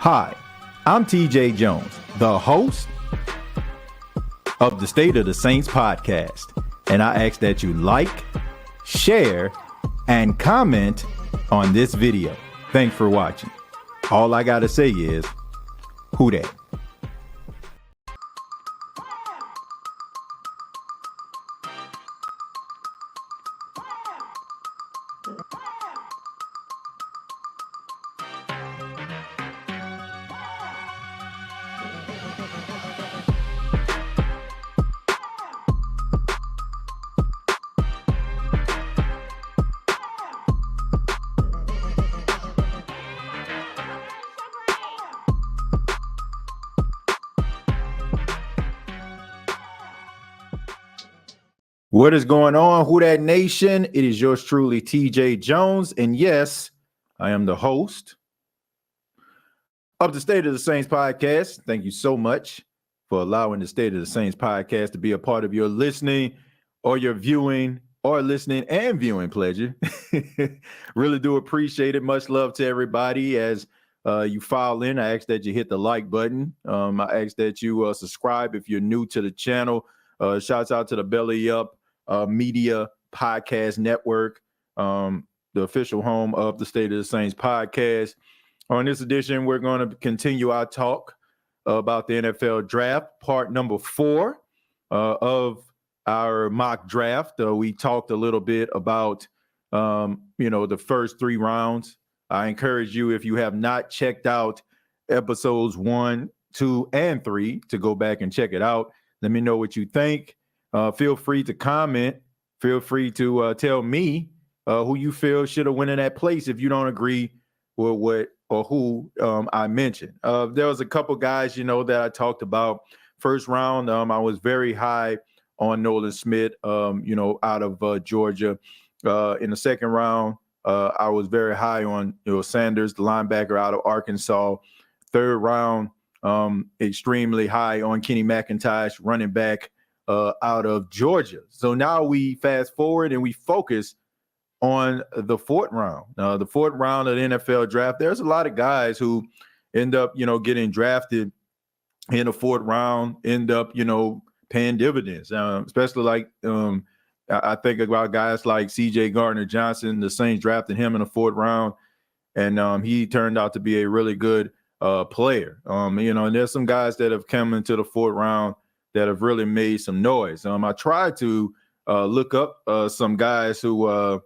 Hi, I'm TJ Jones, the host of the State of the Saints podcast, and I ask that you like, share, and comment on this video. Thanks for watching. All I gotta say is, who dat? What is going on, Who Dat Nation? It is yours truly, TJ Jones. And yes, I am the host of the State of the Saints podcast. Thank you so much for allowing the State of the Saints podcast to be a part of your listening or your viewing or listening and viewing pleasure. Really do appreciate it. Much love to everybody. As you file in, I ask that you hit the like button. I ask that you subscribe if you're new to the channel. Shouts out to the Belly Up Media Podcast Network, the official home of the State of the Saints podcast. On this edition, we're going to continue our talk about the NFL draft, part number 4 of our mock draft. We talked a little bit about, the first 3 rounds. I encourage you, if you have not checked out episodes 1, 2, and 3, to go back and check it out. Let me know what you think. Feel free to comment. Feel free to tell me who you feel should have went in that place if you don't agree with what or who I mentioned. There was a couple guys, that I talked about. First round, I was very high on Nolan Smith, out of Georgia. In the second round, I was very high on Sanders, the linebacker out of Arkansas. Third round, extremely high on Kenny McIntosh, running back out of Georgia. So now we fast forward and we focus on the fourth round. The fourth round of the NFL draft. There's a lot of guys who end up, getting drafted in the fourth round, end up, paying dividends. Especially like I think about guys like C.J. Gardner-Johnson. The Saints drafted him in the fourth round, and he turned out to be a really good player. And there's some guys that have come into the fourth round that have really made some noise. I tried to look up some guys who,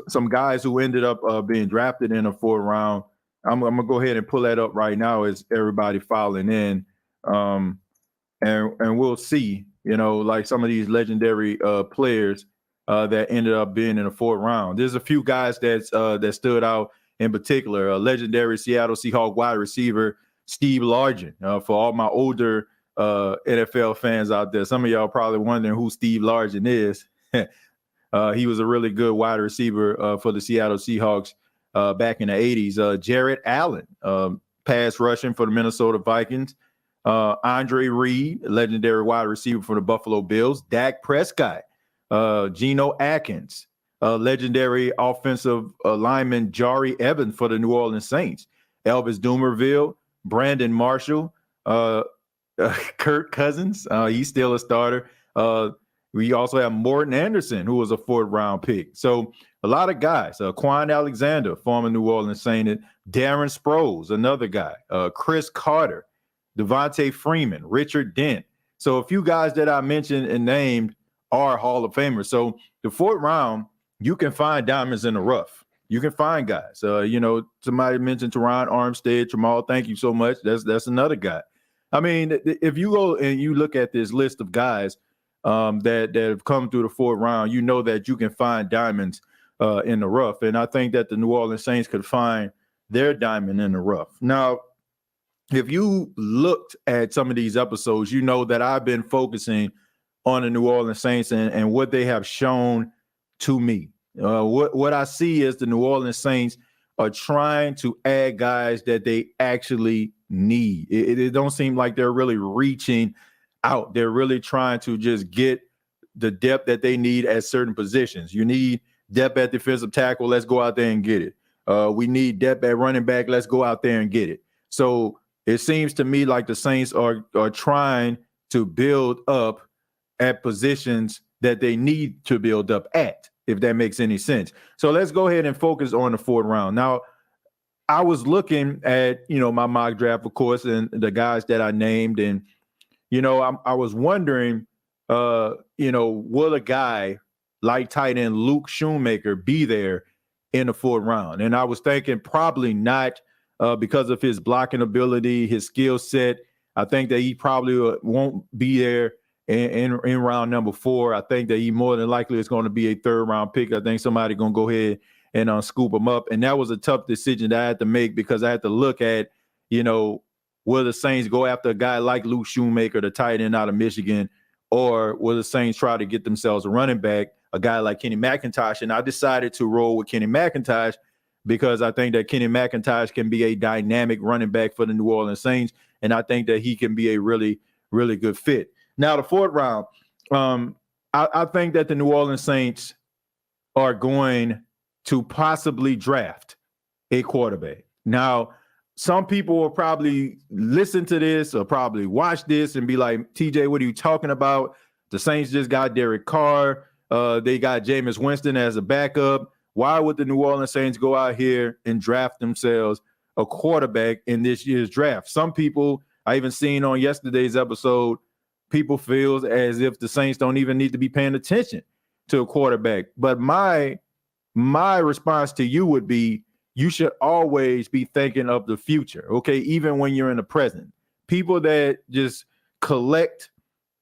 some guys who ended up being drafted in the fourth round. I'm gonna go ahead and pull that up right now as everybody filing in, and we'll see. Like some of these legendary players that ended up being in the fourth round. There's a few guys that stood out. In particular, a legendary Seattle Seahawks wide receiver, Steve Largent. For all my older NFL fans out there, some of y'all probably wondering who Steve Largent is. He was a really good wide receiver for the Seattle Seahawks back in the 80s. Jared Allen, pass rushing for the Minnesota Vikings. Andre Reed, legendary wide receiver for the Buffalo Bills. Dak Prescott, Geno Atkins. Legendary offensive lineman Jari Evans for the New Orleans Saints. Elvis Dumervil, Brandon Marshall, Kirk Cousins. He's still a starter. We also have Morton Anderson, who was a fourth-round pick. So a lot of guys. Quan Alexander, former New Orleans Saint. Darren Sproles, another guy. Chris Carter, Devontae Freeman, Richard Dent. So a few guys that I mentioned and named are Hall of Famers. So the fourth round, you can find diamonds in the rough. You can find guys. Somebody mentioned Teron Armstead. Jamal, thank you so much. That's another guy. I mean, if you go and you look at this list of guys that have come through the fourth round, you know that you can find diamonds in the rough. And I think that the New Orleans Saints could find their diamond in the rough. Now, if you looked at some of these episodes, you know that I've been focusing on the New Orleans Saints and what they have shown to me. What I see is the New Orleans Saints are trying to add guys that they actually need. It don't seem like they're really reaching out. They're really trying to just get the depth that they need at certain positions. You need depth at defensive tackle. Let's go out there and get it. We need depth at running back. Let's go out there and get it. So it seems to me like the Saints are trying to build up at positions that they need to build up at, if that makes any sense. So let's go ahead and focus on the fourth round. Now, I was looking at, my mock draft, of course, and the guys that I named. And, I was wondering, will a guy like tight end Luke Schoonmaker be there in the fourth round? And I was thinking probably not because of his blocking ability, his skill set. I think that he probably won't be there in round number 4. I think that he more than likely is going to be a third round pick. I think somebody going to go ahead and scoop him up. And that was a tough decision that I had to make because I had to look at, will the Saints go after a guy like Luke Schoonmaker, the tight end out of Michigan, or will the Saints try to get themselves a running back, a guy like Kenny McIntosh? And I decided to roll with Kenny McIntosh because I think that Kenny McIntosh can be a dynamic running back for the New Orleans Saints, and I think that he can be a really, really good fit. Now, the fourth round, I think that the New Orleans Saints are going to possibly draft a quarterback. Now, some people will probably listen to this or probably watch this and be like, TJ, what are you talking about? The Saints just got Derek Carr. They got Jameis Winston as a backup. Why would the New Orleans Saints go out here and draft themselves a quarterback in this year's draft? Some people, I even seen on yesterday's episode, people feel as if the Saints don't even need to be paying attention to a quarterback. But my response to you would be, you should always be thinking of the future, okay? Even when you're in the present. People that just collect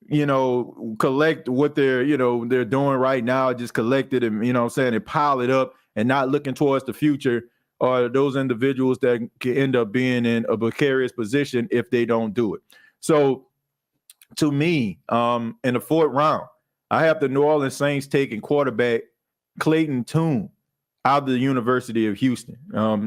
what they're doing right now, just collect it and, and pile it up and not looking towards the future are those individuals that can end up being in a precarious position if they don't do it. So to me, in the fourth round, I have the New Orleans Saints taking quarterback Clayton Tune out of the University of Houston.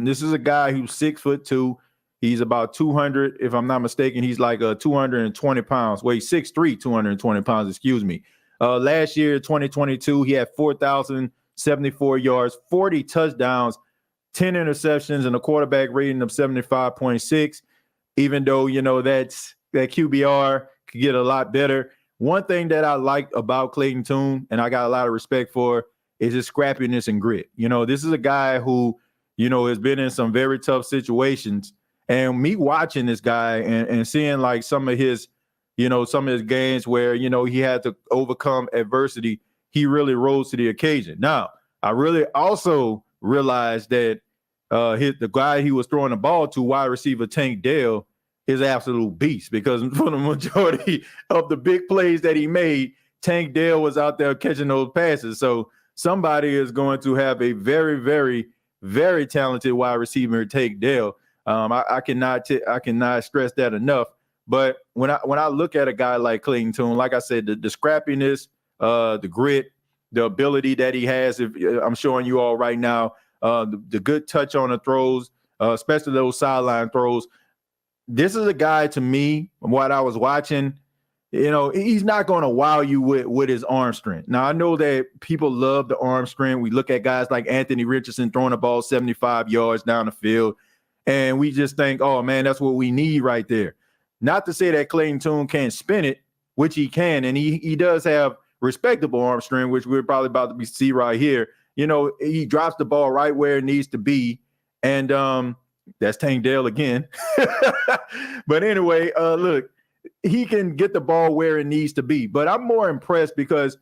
This is a guy who's 6'2". He's about 200, if I'm not mistaken. He's like 220 pounds. Well, he's 6'3", 220 pounds, excuse me. Last year, 2022, he had 4,074 yards, 40 touchdowns, 10 interceptions, and a quarterback rating of 75.6. Even though, that QBR could get a lot better. One thing that I like about Clayton Tune, and I got a lot of respect for, is his scrappiness and grit. This is a guy who, has been in some very tough situations. And me watching this guy and seeing like some of his games where, he had to overcome adversity, he really rose to the occasion. Now, I really also realized that the guy he was throwing the ball to, wide receiver Tank Dell, is an absolute beast, because for the majority of the big plays that he made, Tank Dell was out there catching those passes. So somebody is going to have a very, very, very talented wide receiver, Tank Dell. I cannot stress that enough. But when I look at a guy like Clayton Tune, like I said, the scrappiness, the grit, the ability that he has, if I'm showing you all right now, the good touch on the throws, especially those sideline throws. This is a guy, to me, what I was watching, he's not going to wow you with his arm strength. Now, I know that people love the arm strength. We look at guys like Anthony Richardson throwing the ball 75 yards down the field, and we just think, oh, man, that's what we need right there. Not to say that Clayton Tune can't spin it, which he can, and he does have respectable arm strength, which we're probably about to see right here. He drops the ball right where it needs to be, and that's Tank Dell again. But anyway, look, he can get the ball where it needs to be. But I'm more impressed because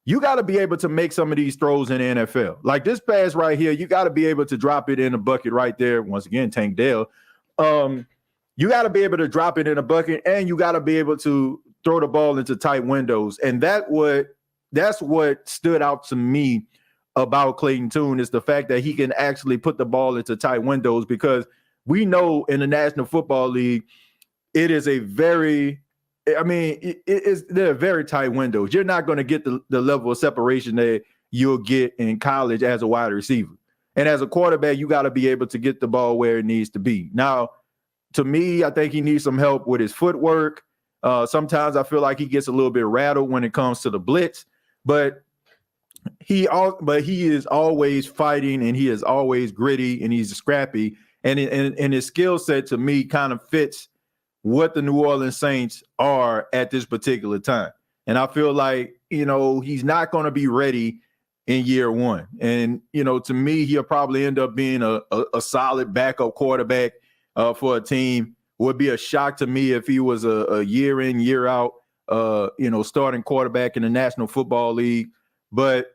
you got to be able to make some of these throws in the NFL. Like this pass right here, you got to be able to drop it in a bucket right there. Once again, Tank Dell. You got to be able to drop it in a bucket, and you got to be able to throw the ball into tight windows. And that's what stood out to me about Clayton Tune, is the fact that he can actually put the ball into tight windows, because we know in the National Football League, it is a very I mean, they're very tight windows. You're not going to get the level of separation that you'll get in college as a wide receiver. And as a quarterback, you got to be able to get the ball where it needs to be. Now, to me, I think he needs some help with his footwork. Sometimes I feel like he gets a little bit rattled when it comes to the blitz, but he is always fighting, and he is always gritty, and he's scrappy. And his skill set, to me, kind of fits what the New Orleans Saints are at this particular time. And I feel like, he's not going to be ready in year one. And, to me, he'll probably end up being a solid backup quarterback for a team. Would be a shock to me if he was a year in, year out, starting quarterback in the National Football League. But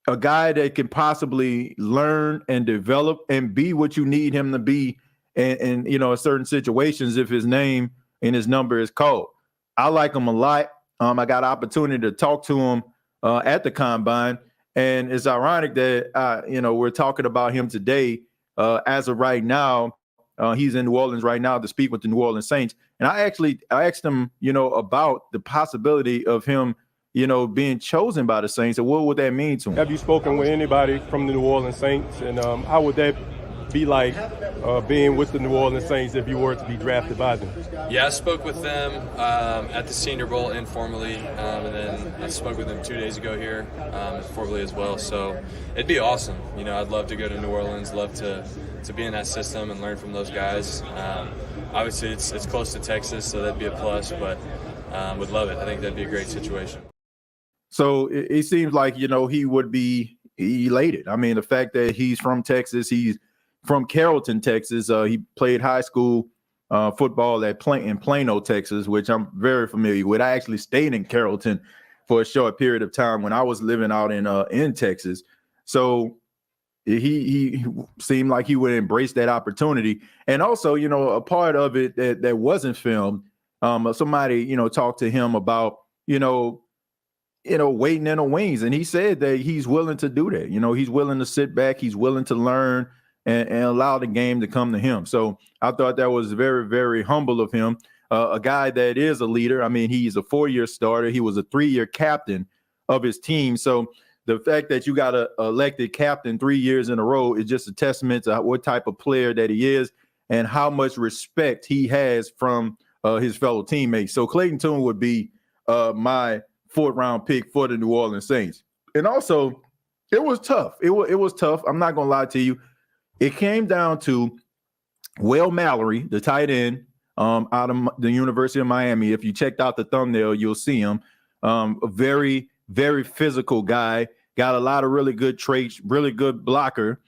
a guy that can possibly learn and develop and be what you need him to be in certain situations if his name and his number is called. I like him a lot. I got an opportunity to talk to him at the Combine, and it's ironic that we're talking about him today. As of right now, he's in New Orleans right now to speak with the New Orleans Saints, and I asked him, about the possibility of him, being chosen by the Saints, and what would that mean to him? Have you spoken with anybody from the New Orleans Saints, and how would that be like being with the New Orleans Saints if you were to be drafted by them? Yeah, I spoke with them at the Senior Bowl informally, and then I spoke with them 2 days ago here formally as well. So it'd be awesome. I'd love to go to New Orleans, love to be in that system and learn from those guys. Obviously, it's close to Texas, so that'd be a plus, but would love it. I think that'd be a great situation. So it seems like, he would be elated. I mean, the fact that he's from Texas, he's from Carrollton, Texas. He played high school football in Plano, Texas, which I'm very familiar with. I actually stayed in Carrollton for a short period of time when I was living out in Texas. So he seemed like he would embrace that opportunity. And also, a part of it that wasn't filmed, somebody, talked to him about, waiting in the wings. And he said that he's willing to do that. He's willing to sit back. He's willing to learn and allow the game to come to him. So I thought that was very, very humble of him. A guy that is a leader. I mean, he's a 4-year starter. He was a 3-year captain of his team. So the fact that you got an elected captain 3 years in a row is just a testament to what type of player that he is and how much respect he has from his fellow teammates. So Clayton Tune would be my 4th-round pick for the New Orleans Saints. And also, it was tough. It was tough. I'm not going to lie to you. It came down to Will Mallory, the tight end out of the University of Miami. If you checked out the thumbnail, you'll see him. A very, very physical guy. Got a lot of really good traits, really good blocker.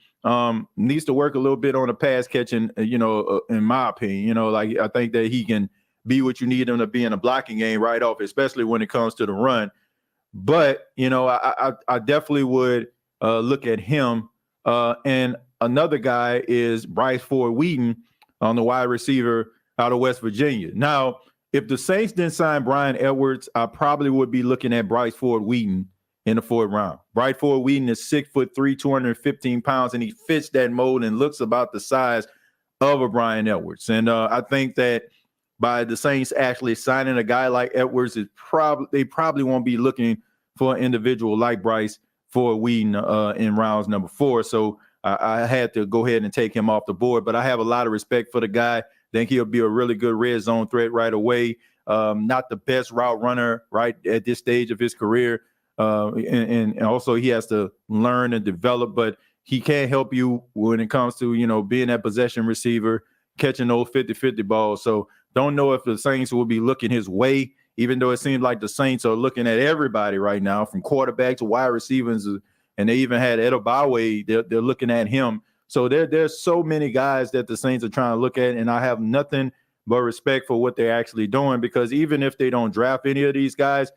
Needs to work a little bit on the pass catching, in my opinion. I think that he can be what you need him to be in a blocking game right off, especially when it comes to the run. But, I definitely would look at him. And another guy is Bryce Ford Wheaton on the wide receiver out of West Virginia. Now, if the Saints didn't sign Brian Edwards, I probably would be looking at Bryce Ford Wheaton in the 4th round. Bryce Ford Wheaton is 6'3", 215 pounds, and he fits that mold and looks about the size of a Brian Edwards. And I think that by the Saints actually signing a guy like Edwards, they probably won't be looking for an individual like Bryce Ford Wheaton in rounds number 4. So I had to go ahead and take him off the board. But I have a lot of respect for the guy. Think he'll be a really good red zone threat right away. Not the best route runner right at this stage of his career. And also he has to learn and develop, but he can't help you when it comes to, being that possession receiver, catching those 50-50 balls. So don't know if the Saints will be looking his way, even though it seems like the Saints are looking at everybody right now, from quarterback to wide receivers, and they even had Edobawe. They're looking at him. So there's so many guys that the Saints are trying to look at, and I have nothing but respect for what they're actually doing, because even if they don't draft any of these guys,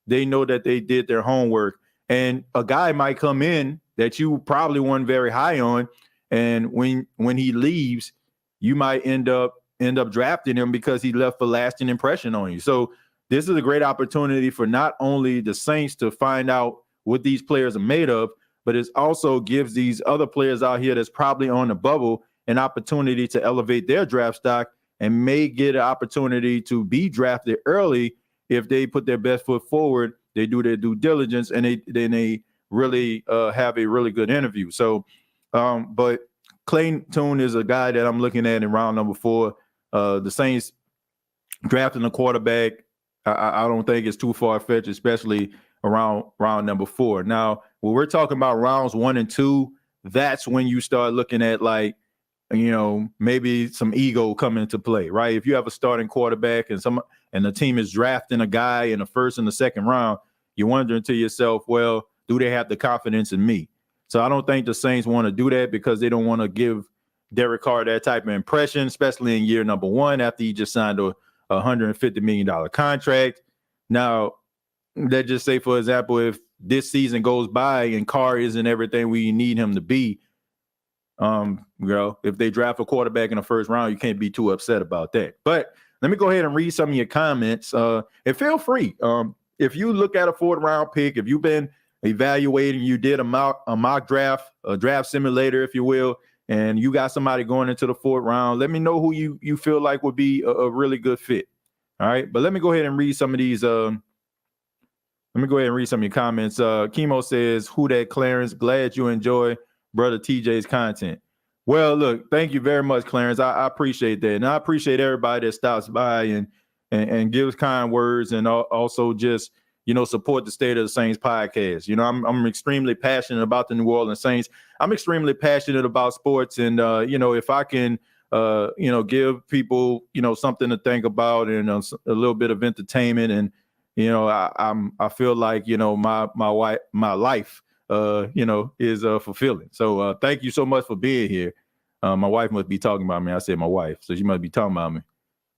they know that they did their homework. And a guy might come in that you probably weren't very high on, and when he leaves, you might end up drafting him because he left a lasting impression on you. So this is a great opportunity for not only the Saints to find out what these players are made of, but it also gives these other players out here that's probably on the bubble an opportunity to elevate their draft stock and may get an opportunity to be drafted early if they put their best foot forward, they do their due diligence, and they really have a really good interview. So, but Clayton Tune is a guy that I'm looking at in round number 4. The Saints drafting a quarterback, I don't think it's too far-fetched, especially around round number 4. Now, when we're talking about rounds 1 and 2, that's when you start looking at, like, you know, maybe some ego come into play, right? If you have a starting quarterback and the team is drafting a guy in the first and the second round, you're wondering to yourself, well, do they have the confidence in me? So I don't think the Saints want to do that because they don't want to give Derek Carr that type of impression, especially in year number 1 after he just signed a $150 million contract. Now, let's just say, for example, if this season goes by and Carr isn't everything we need him to be, you know, if they draft a quarterback in the first round, you can't be too upset about that. But let me go ahead and read some of your comments. And feel free. If you look at a 4th round pick, if you've been evaluating, you did a mock draft, a draft simulator, if you will, and you got somebody going into the 4th round, let me know who you feel like would be a really good fit. All right. But let me go ahead and read some of these. Let me go ahead and read some of your comments. Chemo says, who that Clarence? Glad you enjoy Brother TJ's content. Well, look, thank you very much, Clarence. I appreciate that. And I appreciate everybody that stops by and gives kind words, and also just, you know, support the State of the Saints podcast. You know, I'm extremely passionate about the New Orleans Saints. I'm extremely passionate about sports. And, you know, if I can, you know, give people, you know, something to think about and a little bit of entertainment, and, you know, I feel like, you know, my life, you know, is fulfilling. So thank you so much for being here. My wife must be talking about me. I said my wife, so she must be talking about me.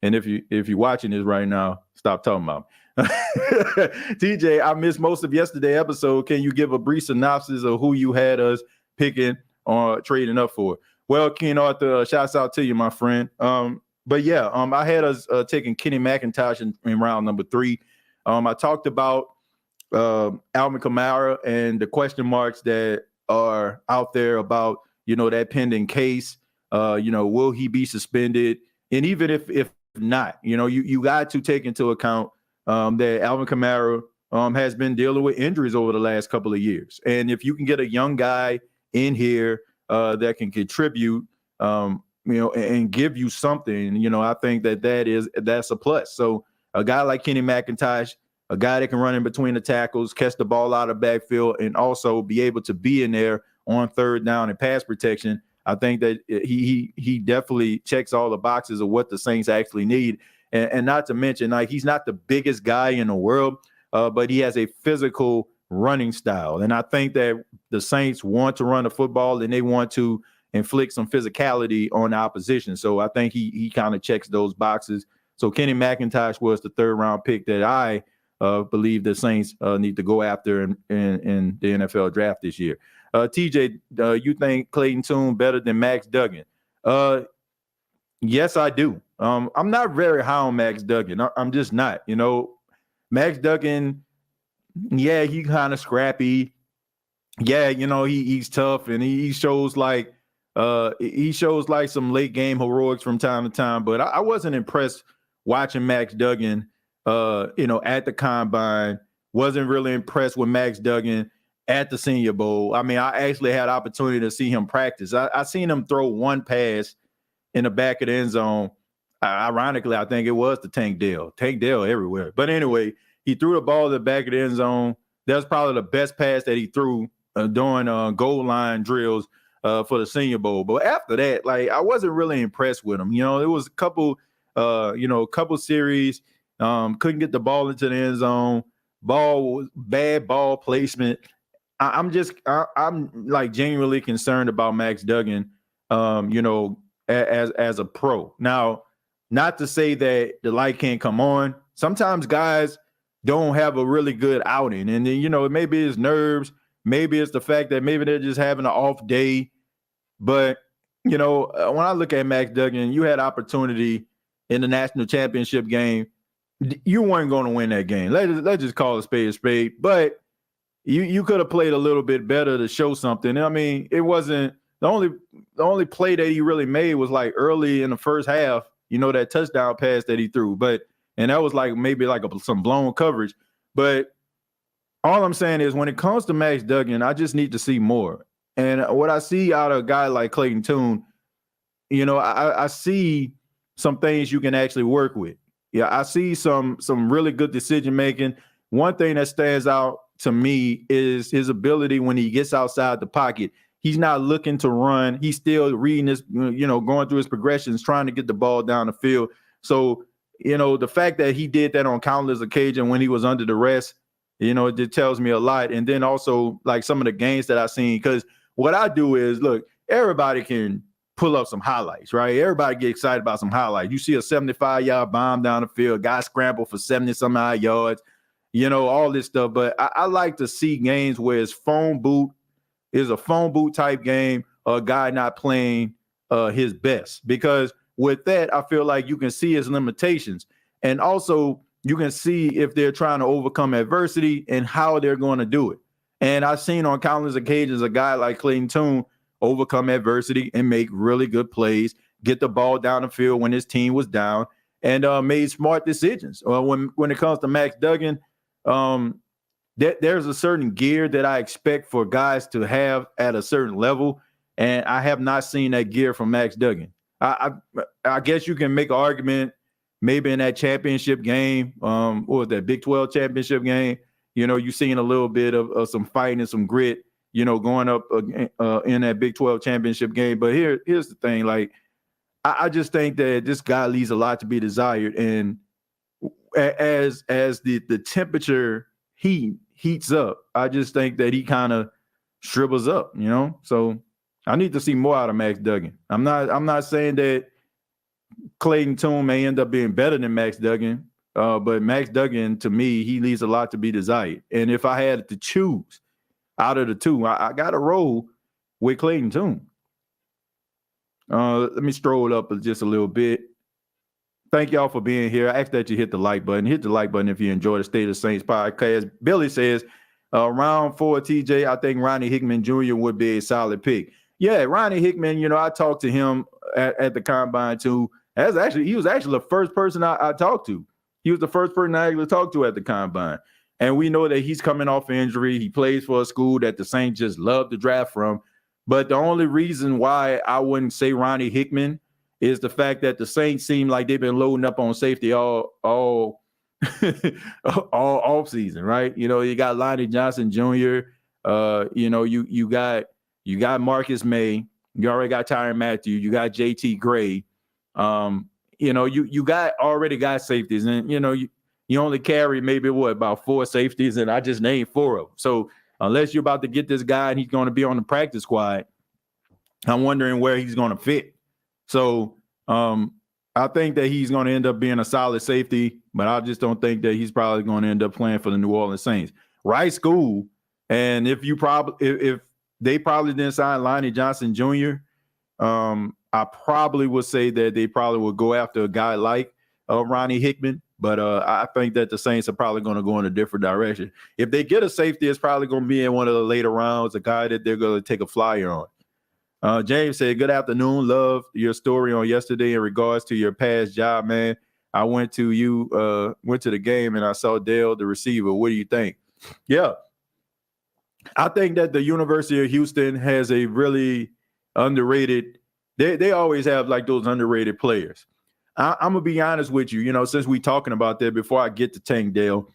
And if you're watching this right now, stop talking about me. TJ, I missed most of yesterday's episode. Can you give a brief synopsis of who you had us picking or trading up for? Well, Ken Arthur, shouts out to you, my friend. But yeah, I had us taking Kenny McIntosh in round number 3. I talked about Alvin Kamara and the question marks that are out there about, you know, that pending case. You know, will he be suspended? And even if not, you know, you got to take into account that Alvin Kamara has been dealing with injuries over the last couple of years. And if you can get a young guy in here that can contribute, you know, and give you something, you know, I think that's a plus. So a guy like Kenny McIntosh, a guy that can run in between the tackles, catch the ball out of the backfield, and also be able to be in there on 3rd down and pass protection, I think that he definitely checks all the boxes of what the Saints actually need. And not to mention, like, he's not the biggest guy in the world, but he has a physical running style. And I think that the Saints want to run the football, and they want to inflict some physicality on the opposition. So I think he kind of checks those boxes. So Kenny McIntosh was the 3rd round pick that I believe the Saints need to go after in the NFL draft this year. TJ, you think Clayton Tune better than Max Duggan? Yes, I do. I'm not very high on Max Duggan. I'm just not. You know, Max Duggan, yeah, he kind of scrappy. Yeah, you know, he's tough, and he shows like some late game heroics from time to time. But I wasn't impressed watching Max Duggan, you know, at the combine. Wasn't really impressed with Max Duggan at the Senior Bowl. I mean, I actually had opportunity to see him practice. I seen him throw one pass in the back of the end zone. Ironically, I think it was to Tank Dell. Tank Dell everywhere. But anyway, he threw the ball in the back of the end zone. That was probably the best pass that he threw during goal line drills for the Senior Bowl. But after that, like, I wasn't really impressed with him. You know, there was a couple series, couldn't get the ball into the end zone. Bad ball placement. I'm like genuinely concerned about Max Duggan, you know, as a pro. Now, not to say that the light can't come on. Sometimes guys don't have a really good outing, and then, you know, maybe it's nerves, maybe it's the fact that maybe they're just having an off day. But, you know, when I look at Max Duggan, you had opportunity in the national championship game. You weren't going to win that game. Let's just call a spade. But you could have played a little bit better to show something. I mean, it wasn't the only play that he really made was like early in the first half, you know, that touchdown pass that he threw. But And that was like maybe like some blown coverage. But all I'm saying is when it comes to Max Duggan, I just need to see more. And what I see out of a guy like Clayton Tune, you know, I see some things you can actually work with. Yeah, I see some really good decision making. One thing that stands out to me is his ability when he gets outside the pocket. He's not looking to run. He's still reading his, you know, going through his progressions, trying to get the ball down the field. So, you know, the fact that he did that on countless occasions when he was under duress, you know, it tells me a lot. And then also like some of the games that I've seen, because what I do is, look, everybody can pull up some highlights, right? Everybody get excited about some highlights. You see a 75-yard bomb down the field, guy scramble for 70-some-odd yards, you know, all this stuff. But I like to see games where it's phone boot, is a phone boot type game, a guy not playing his best. Because with that, I feel like you can see his limitations. And also you can see if they're trying to overcome adversity and how they're going to do it. And I've seen on countless occasions a guy like Clayton Tune overcome adversity and make really good plays, get the ball down the field when his team was down, and made smart decisions. When it comes to Max Duggan, there's a certain gear that I expect for guys to have at a certain level, and I have not seen that gear from Max Duggan. I guess you can make an argument maybe in that championship game, or that Big 12 championship game, you know, you've seen a little bit of some fighting and some grit, you know, going up in that Big 12 championship game. But here's the thing, like, I just think that this guy leaves a lot to be desired. And as the temperature heats up, I just think that he kind of shrivels up, you know. So I need to see more out of Max Duggan. I'm not saying that Clayton Tune may end up being better than Max Duggan, but Max Duggan, to me, he leaves a lot to be desired. And if I had to choose out of the two, I got to roll with Clayton Tune. Let me stroll up just a little bit. Thank y'all for being here. I ask that you hit the like button. Hit the like button if you enjoy the State of the Saints podcast. Billy says, round 4, TJ, I think Ronnie Hickman Jr. would be a solid pick. Yeah, Ronnie Hickman, you know, I talked to him at the combine too. He was actually the first person I talked to. He was the first person I actually talked to at the combine. And we know that he's coming off injury. He plays for a school that the Saints just love to draft from. But the only reason why I wouldn't say Ronnie Hickman is the fact that the Saints seem like they've been loading up on safety all off season, right? You know, you got Lonnie Johnson Jr. You know, you got Marcus May. You already got Tyrann Mathieu. You got JT Gray. You know, you already got safeties, and you know you only carry maybe about 4 safeties, and I just named 4 of them. So unless you're about to get this guy and he's going to be on the practice squad, I'm wondering where he's going to fit. So I think that he's going to end up being a solid safety, but I just don't think that he's probably going to end up playing for the New Orleans Saints. Right school, and if they probably didn't sign Lonnie Johnson Jr., I probably would say that they probably would go after a guy like Ronnie Hickman, but I think that the Saints are probably going to go in a different direction. If they get a safety, it's probably going to be in one of the later rounds, a guy that they're going to take a flyer on. James said, good afternoon. Love your story on yesterday in regards to your past job, man. I went to the game and I saw Dale, the receiver. What do you think? Yeah. I think that the University of Houston has a really underrated, they always have like those underrated players. I'm going to be honest with you, you know, since we're talking about that, before I get to Tank Dale,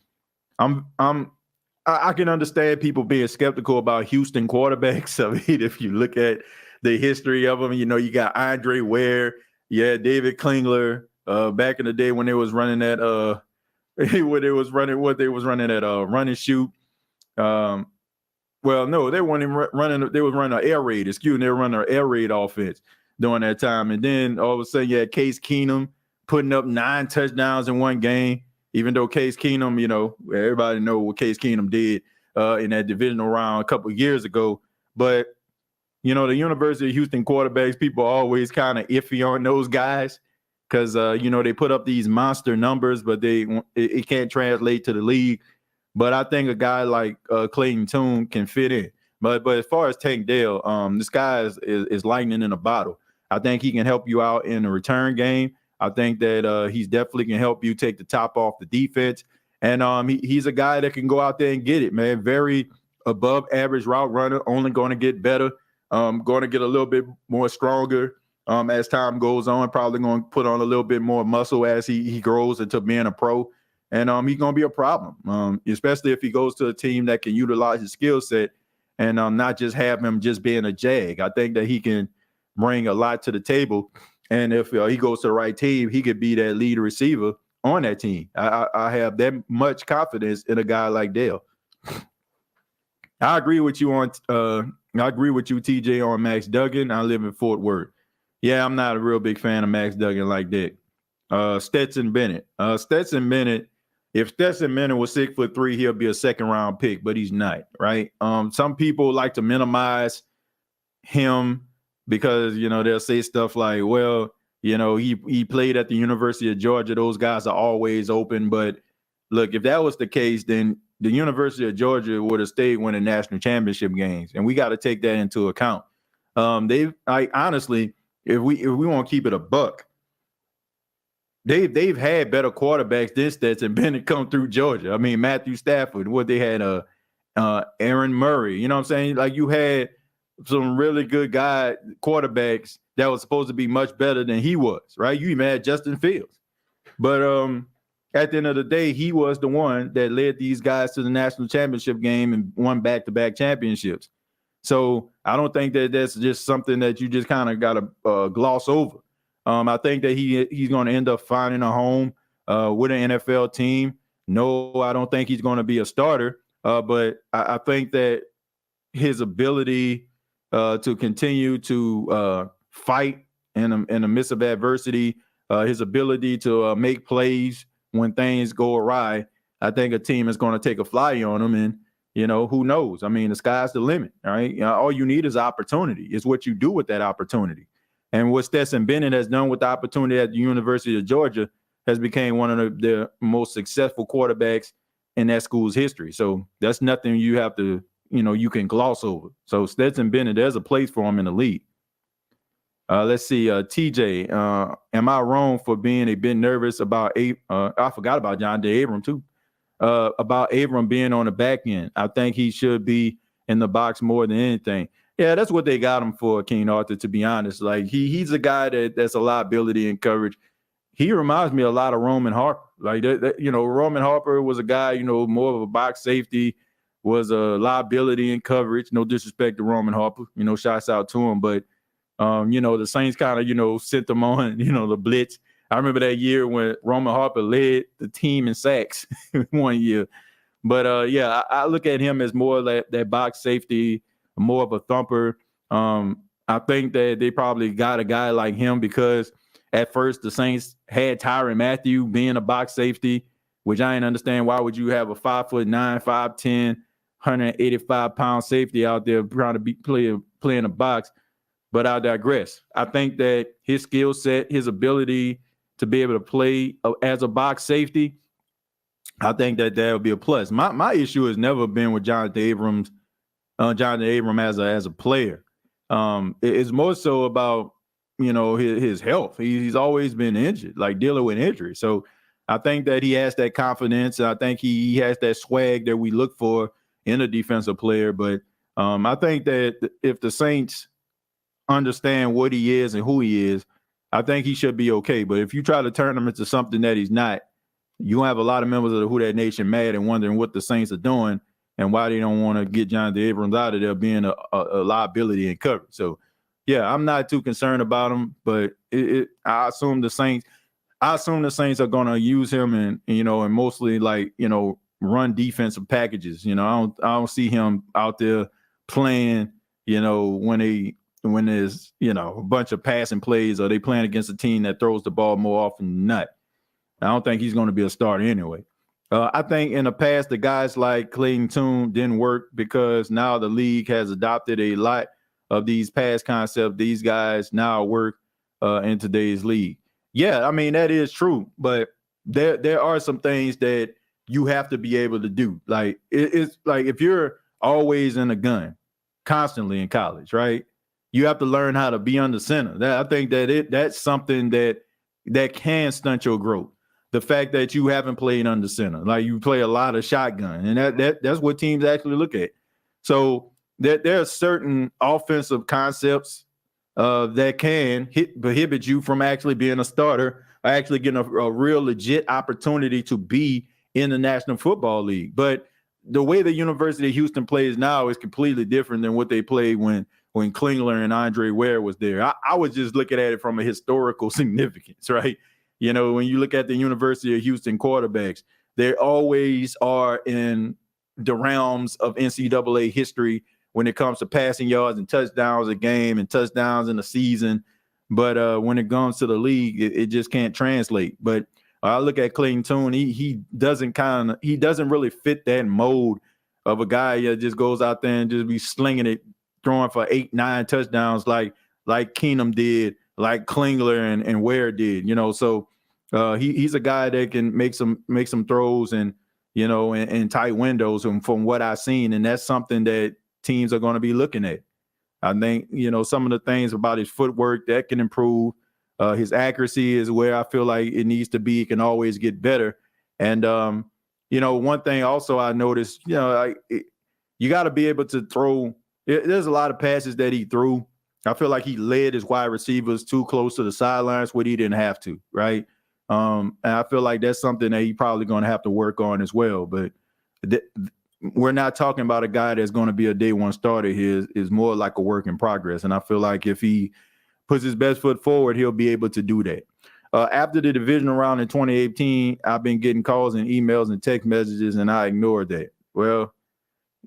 I can understand people being skeptical about Houston quarterbacks. I mean, if you look at the history of them, you know, you got Andre Ware, David Klingler, back in the day when they was running that run and shoot. Well, no, they weren't running. They was running an air raid. They were running an air raid offense during that time. And then all of a sudden, you had Case Keenum putting up 9 touchdowns in one game. Even though Case Keenum, you know, everybody know what Case Keenum did in that divisional round a couple of years ago. But you know, the University of Houston quarterbacks, people are always kind of iffy on those guys because, you know, they put up these monster numbers, but it can't translate to the league. But I think a guy like Clayton Tune can fit in. But as far as Tank Dale, this guy is lightning in a bottle. I think he can help you out in the return game. I think that he's definitely can help you take the top off the defense. And he's a guy that can go out there and get it, man. Very above average route runner, only going to get better, going to get a little bit more stronger as time goes on, probably going to put on a little bit more muscle as he grows into being a pro. And he's going to be a problem, especially if he goes to a team that can utilize his skill set and not just have him just being a jag. I think that he can bring a lot to the table. And if he goes to the right team, he could be that lead receiver on that team. I have that much confidence in a guy like Dale. I agree with you, TJ, on Max Duggan. I live in Fort Worth. Yeah, I'm not a real big fan of Max Duggan like that. Stetson Bennett. If Stetson Bennett was 6'3", he'll be a second-round pick, but he's not, right? Some people like to minimize him because, they'll say stuff like, well, he played at the University of Georgia. Those guys are always open. But look, if that was the case, then the University of Georgia would have stayed winning national championship games, and we got to take that into account. Honestly, if we want to keep it a buck, they've had better quarterbacks than Stetson Bennett come through Georgia. I mean, Matthew Stafford, they had Aaron Murray. You know what I'm saying? Like, you had some really good quarterbacks that was supposed to be much better than he was, right? You even had Justin Fields. But at the end of the day, he was the one that led these guys to the national championship game and won back-to-back championships. So I don't think that that's just something that you just kind of got to gloss over. I think that he's going to end up finding a home with an NFL team. No, I don't think he's going to be a starter, but I think that his ability to continue to fight in the midst of adversity, his ability to make plays when things go awry, I think a team is going to take a flyer on him. And, who knows? I mean, the sky's the limit, right? All you need is opportunity. It's what you do with that opportunity. And what Stetson Bennett has done with the opportunity at the University of Georgia has become one of the most successful quarterbacks in that school's history. So that's nothing you have to, you can gloss over. So Stetson Bennett, there's a place for him in the league. Let's see, TJ, am I wrong for being a bit nervous about I forgot about John Day Abram too, about Abram being on the back end. I think he should be in the box more than anything. Yeah, that's what they got him for, King Arthur, to be honest. Like, he's a guy that's a liability in coverage. He reminds me a lot of Roman Harper. Like, Roman Harper was a guy, more of a box safety, was a liability in coverage. No disrespect to Roman Harper, shouts out to him. But, the Saints kind of, sent them on, the blitz. I remember that year when Roman Harper led the team in sacks one year. But, I look at him as more like that box safety, more of a thumper. I think that they probably got a guy like him because at first the Saints had Tyrann Mathieu being a box safety, which I didn't understand. Why would you have a 5'9", 5'10", 185-pound safety out there trying to play in a box? But I digress. I think that his skill set, his ability to be able to play as a box safety, I think that will be a plus. My issue has never been with Jonathan Abram as a player. It's more so about, his health. He's always been injured, like dealing with injury. So I think that he has that confidence. I think he has that swag that we look for in a defensive player. But I think that if the Saints understand what he is and who he is, I think he should be okay. But if you try to turn him into something that he's not, you have a lot of members of the Who Dat Nation mad and wondering what the Saints are doing and why they don't want to get Jonathan Abrams out of there being a liability in coverage. So, yeah, I'm not too concerned about him, but I assume the Saints are going to use him and mostly run defensive packages. I don't see him out there playing, when there's, a bunch of passing plays or they playing against a team that throws the ball more often than not. I don't think he's going to be a starter anyway. I think in the past, the guys like Clayton Tune didn't work because now the league has adopted a lot of these pass concepts. These guys now work in today's league. Yeah, I mean, that is true. But there are some things that you have to be able to do. Like, it's like if you're always in a gun constantly in college, right? You have to learn how to be under center. I think that that's something that that can stunt your growth. The fact that you haven't played under center, like you play a lot of shotgun, and that's what teams actually look at. So there are certain offensive concepts that can prohibit you from actually being a starter or actually getting a real legit opportunity to be in the National Football League. But the way the University of Houston plays now is completely different than what they played when Klingler and Andre Ware was there. I was just looking at it from a historical significance, right? You know, when you look at the University of Houston quarterbacks, they always are in the realms of NCAA history when it comes to passing yards and touchdowns a game and touchdowns in a season. But when it comes to the league, it just can't translate. But I look at Clayton Tune, he doesn't really fit that mold of a guy that just goes out there and just be slinging it, throwing for 8-9 touchdowns like Keenum did, like Klingler and Ware did, you know. So he's a guy that can make some throws and, you know, in tight windows from what I've seen. And that's something that teams are going to be looking at. I think, you know, some of the things about his footwork that can improve. His accuracy is where I feel like it needs to be. It can always get better. And, you know, one thing also I noticed, you know, you got to be able to throw. There's a lot of passes that he threw. I feel like he led his wide receivers too close to the sidelines when he didn't have to, right? And I feel like that's something that he's probably going to have to work on as well. But we're not talking about a guy that's going to be a day one starter here. Is more like a work in progress. And I feel like if he puts his best foot forward, he'll be able to do that. After the divisional round in 2018, I've been getting calls and emails and text messages, and I ignored that. Well,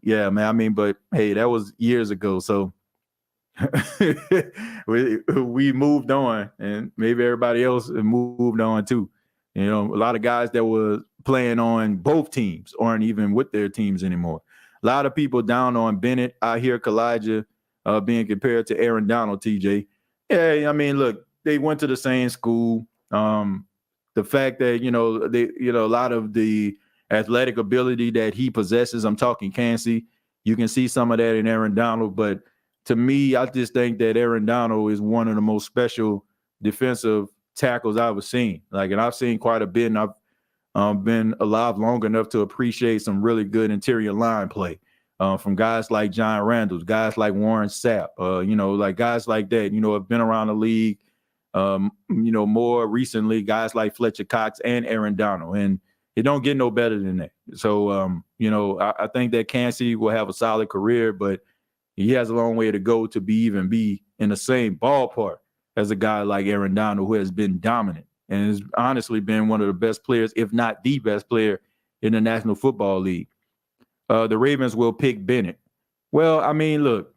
yeah, man. I mean, but hey, that was years ago. So we moved on, and maybe everybody else moved on too. You know, a lot of guys that were playing on both teams aren't even with their teams anymore. A lot of people down on Bennett. I hear Kalijah being compared to Aaron Donald, TJ. Yeah, I mean, look, they went to the same school. The fact that, you know, a lot of the athletic ability that he possesses, I'm talking Kancey, you can see some of that in Aaron Donald. But to me, I just think that Aaron Donald is one of the most special defensive tackles I've ever seen. Like, and I've seen quite a bit, and I've been alive long enough to appreciate some really good interior line play from guys like John Randall, guys like Warren Sapp, you know, like guys like that, you know, have been around the league, you know, more recently, guys like Fletcher Cox and Aaron Donald. And it don't get no better than that. So, you know, I think that Kancey will have a solid career, but he has a long way to go to be in the same ballpark as a guy like Aaron Donald, who has been dominant and has honestly been one of the best players, if not the best player in the National Football League. The Ravens will pick Bennett. Well, I mean, look,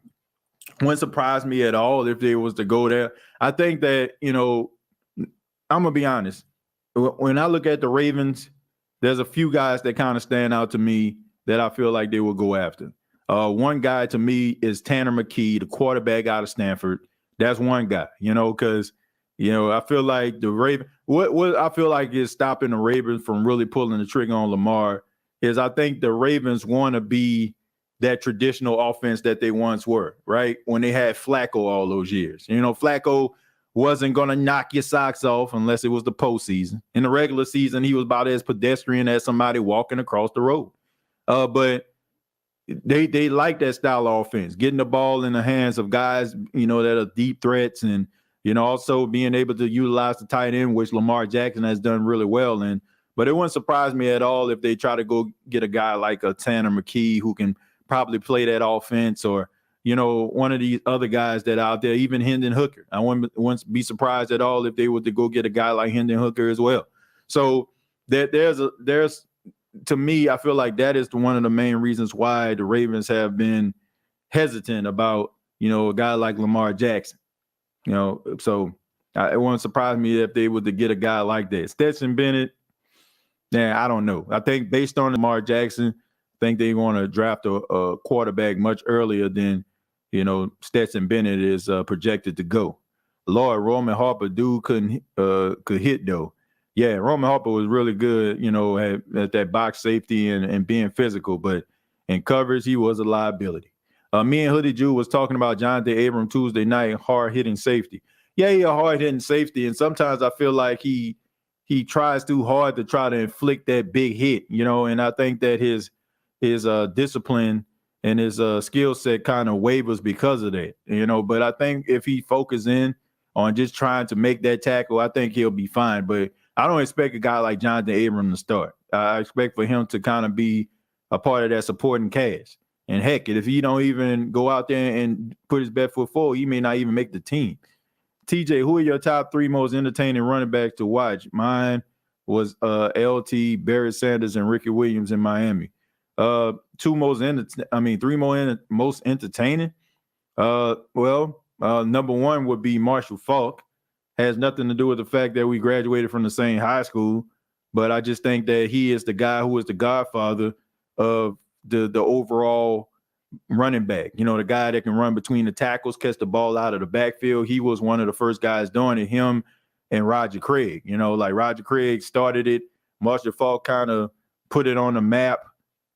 wouldn't surprise me at all if they was to go there. I think that, you know, I'm going to be honest. When I look at the Ravens, there's a few guys that kind of stand out to me that I feel like they will go after. One guy to me is Tanner McKee, the quarterback out of Stanford. That's one guy, you know, because, you know, I feel like the Ravens, what I feel like is stopping the Ravens from really pulling the trigger on Lamar is I think the Ravens want to be that traditional offense that they once were, right? When they had Flacco all those years. You know, Flacco wasn't going to knock your socks off unless it was the postseason. In the regular season, he was about as pedestrian as somebody walking across the road. But they like that style of offense, getting the ball in the hands of guys, you know, that are deep threats and, you know, also being able to utilize the tight end, which Lamar Jackson has done really well in. But it wouldn't surprise me at all if they try to go get a guy like a Tanner McKee who can probably play that offense, or, you know, one of these other guys that are out there, even Hendon Hooker. I wouldn't be surprised at all if they were to go get a guy like Hendon Hooker as well. So there's to me, I feel like that is one of the main reasons why the Ravens have been hesitant about, you know, a guy like Lamar Jackson. You know, so it wouldn't surprise me if they were to get a guy like that. Stetson Bennett, I don't know. I think based on Lamar Jackson, I think they want to draft a quarterback much earlier than, you know, Stetson Bennett is projected to go. Lord, Roman Harper could hit though. Yeah, Roman Harper was really good, you know, at that box safety and being physical, but in coverage, he was a liability. Me and Hoodie Jew was talking about Jonathan Abram Tuesday night, hard-hitting safety. he a hard-hitting safety, and sometimes I feel like he tries too hard to try to inflict that big hit, and I think that his discipline and his skill set kind of wavers because of that, but I think if he focuses in on just trying to make that tackle, I think he'll be fine. But I don't expect a guy like Jonathan Abram to start. I expect for him to kind of be a part of that supporting cast. And heck, if he don't even go out there and put his best foot forward, he may not even make the team. TJ, who are your top 3 most entertaining running backs to watch? Mine was LT, Barry Sanders, and Ricky Williams in Miami. 3 most entertaining. Number 1 would be Marshall Faulk. Has nothing to do with the fact that we graduated from the same high school, but I just think that he is the guy who is the godfather of the overall running back. The guy that can run between the tackles, catch the ball out of the backfield. He was one of the first guys doing it, him and Roger Craig. Like Roger Craig started it. Marshall Faulk kind of put it on the map,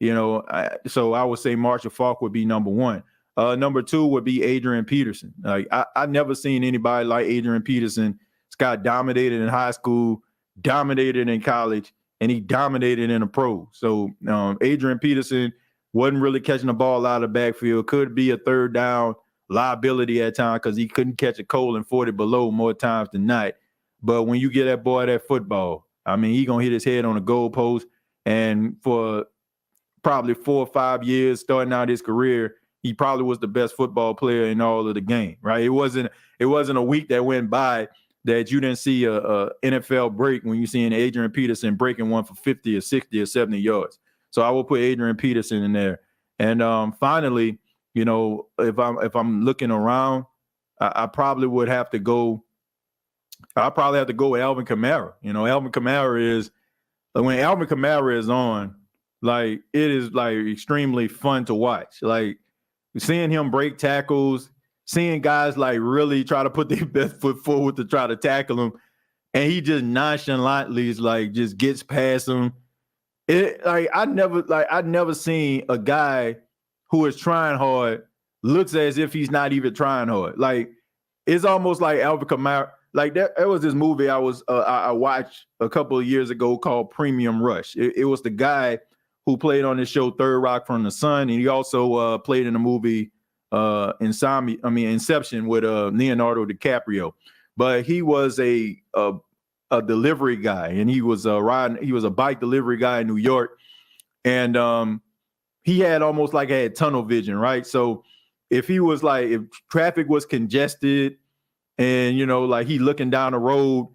so I would say Marshall Faulk would be number 1. Number 2 would be Adrian Peterson. Like I never seen anybody like Adrian Peterson. This guy dominated in high school, dominated in college, and he dominated in the pro. So Adrian Peterson wasn't really catching the ball out of the backfield. Could be a third down liability at times because he couldn't catch a Cole and 40 below more times than not. But when you get that boy that football, I mean, he going to hit his head on the goalpost. And for probably 4 or 5 years starting out his career, he probably was the best football player in all of the game, right? It wasn't a week that went by that you didn't see a NFL break when you seeing Adrian Peterson breaking one for 50 or 60 or 70 yards. So I will put Adrian Peterson in there. And finally, if I'm looking around, I probably would have to go. I'll probably have to go with Alvin Kamara. Alvin Kamara is when Alvin Kamara is on, like it is like extremely fun to watch. Like seeing him break tackles, seeing guys like really try to put their best foot forward to try to tackle him, and he just nonchalantly just gets past him. I'd never seen a guy who is trying hard looks as if he's not even trying hard. Like it's almost like Alvin Kamara. Like there was this movie I watched a couple of years ago called Premium Rush. It was the guy who played on this show Third Rock from the Sun, and he also played in the movie Inception with Leonardo DiCaprio. But he was a delivery guy, and he was a bike delivery guy in New York, and he had almost like had tunnel vision, right? So if traffic was congested and like he looking down the road,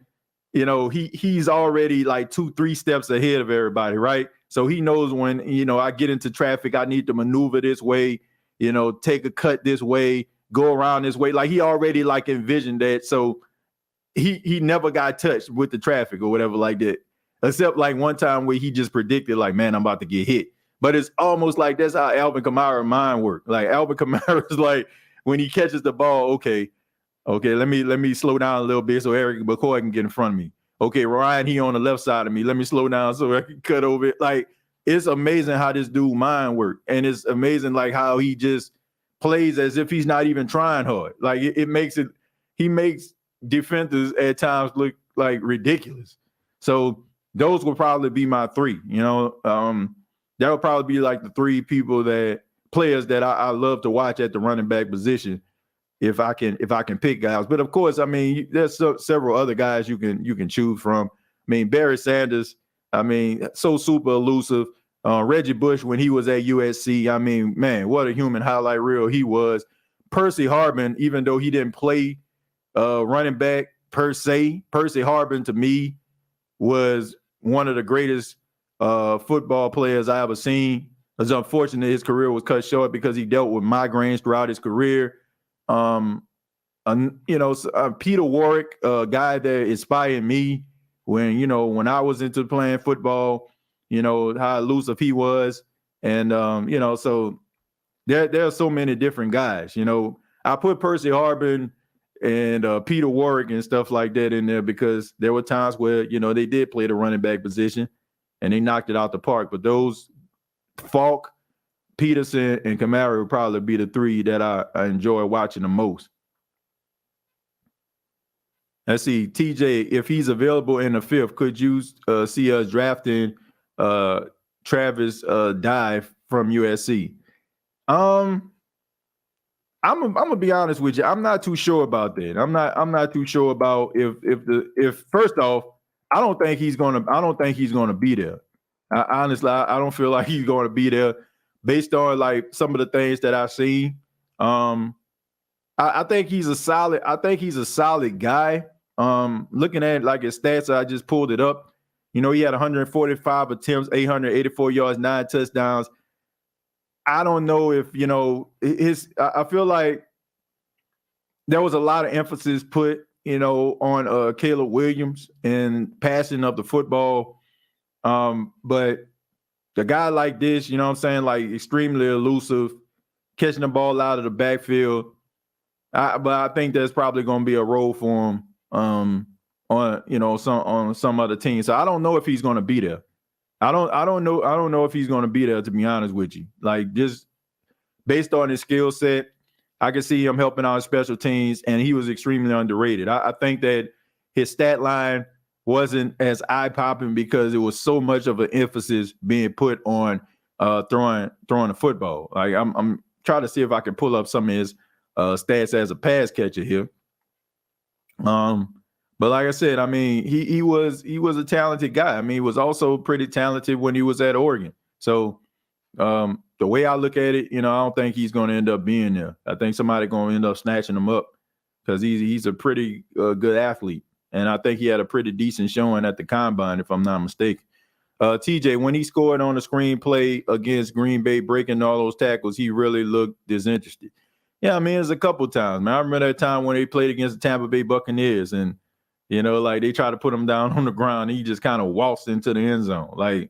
he's already like 2-3 steps ahead of everybody, right? So he knows when, I get into traffic, I need to maneuver this way, take a cut this way, go around this way. Like he already like envisioned that. So he never got touched with the traffic or whatever like that, except like one time where he just predicted like, man, I'm about to get hit. But it's almost like that's how Alvin Kamara's mind works. Like Alvin Kamara is like, when he catches the ball, okay, let me slow down a little bit so Eric McCoy can get in front of me. Okay, Ryan, he on the left side of me. Let me slow down so I can cut over it. Like, it's amazing how this dude mind work. And it's amazing like how he just plays as if he's not even trying hard. Like he makes defenders at times look like ridiculous. So those will probably be my 3, that would probably be like the 3 players that I love to watch at the running back position. If I can pick guys, but of course, I mean, there's several other guys you can choose from. I mean, Barry Sanders, so super elusive. Reggie Bush when he was at USC, I mean, man, what a human highlight reel he was. Percy Harvin, even though he didn't play running back per se, Percy Harvin to me was one of the greatest football players I ever seen. It's unfortunate his career was cut short because he dealt with migraines throughout his career. Peter Warrick, a guy that inspired me when I was into playing football, how elusive he was. And, so there are so many different guys, I put Percy Harvin and Peter Warrick and stuff like that in there because there were times where, they did play the running back position and they knocked it out the park. But those Falk, Peterson, and Kamara would probably be the 3 that I enjoy watching the most. Let's see, TJ, if he's available in the 5th, could you see us drafting Travis Dye from USC? I'm gonna be honest with you. I'm not too sure about that. I'm not too sure about if first off, I don't think he's gonna be there. Honestly, I don't feel like he's gonna be there based on like some of the things that I've seen. I think he's a solid guy. Looking at like his stats, I just pulled it up. You know, he had 145 attempts, 884 yards, 9 touchdowns. I don't know if, you know, I feel like there was a lot of emphasis put, you know, on Caleb Williams and passing of the football. But a guy like this, you know what I'm saying, like extremely elusive, catching the ball out of the backfield. But I think there's probably going to be a role for him on some other team. So I don't know if he's going to be there. I don't know if he's going to be there, to be honest with you. Like, just based on his skill set, I can see him helping out special teams, and he was extremely underrated. I think that his stat line wasn't as eye-popping because it was so much of an emphasis being put on throwing the football. Like, I'm trying to see if I can pull up some of his stats as a pass catcher here. But like I said, I mean, he was a talented guy. I mean, he was also pretty talented when he was at Oregon. So the way I look at it, you know, I don't think he's going to end up being there. I think somebody going to end up snatching him up because he's a pretty good athlete. And I think he had a pretty decent showing at the combine, if I'm not mistaken. TJ, when he scored on the screenplay against Green Bay, breaking all those tackles, he really looked disinterested. Yeah, I mean, it's a couple times, man. I remember that time when they played against the Tampa Bay Buccaneers, and you know, like they tried to put him down on the ground. And he just kind of waltzed into the end zone. Like,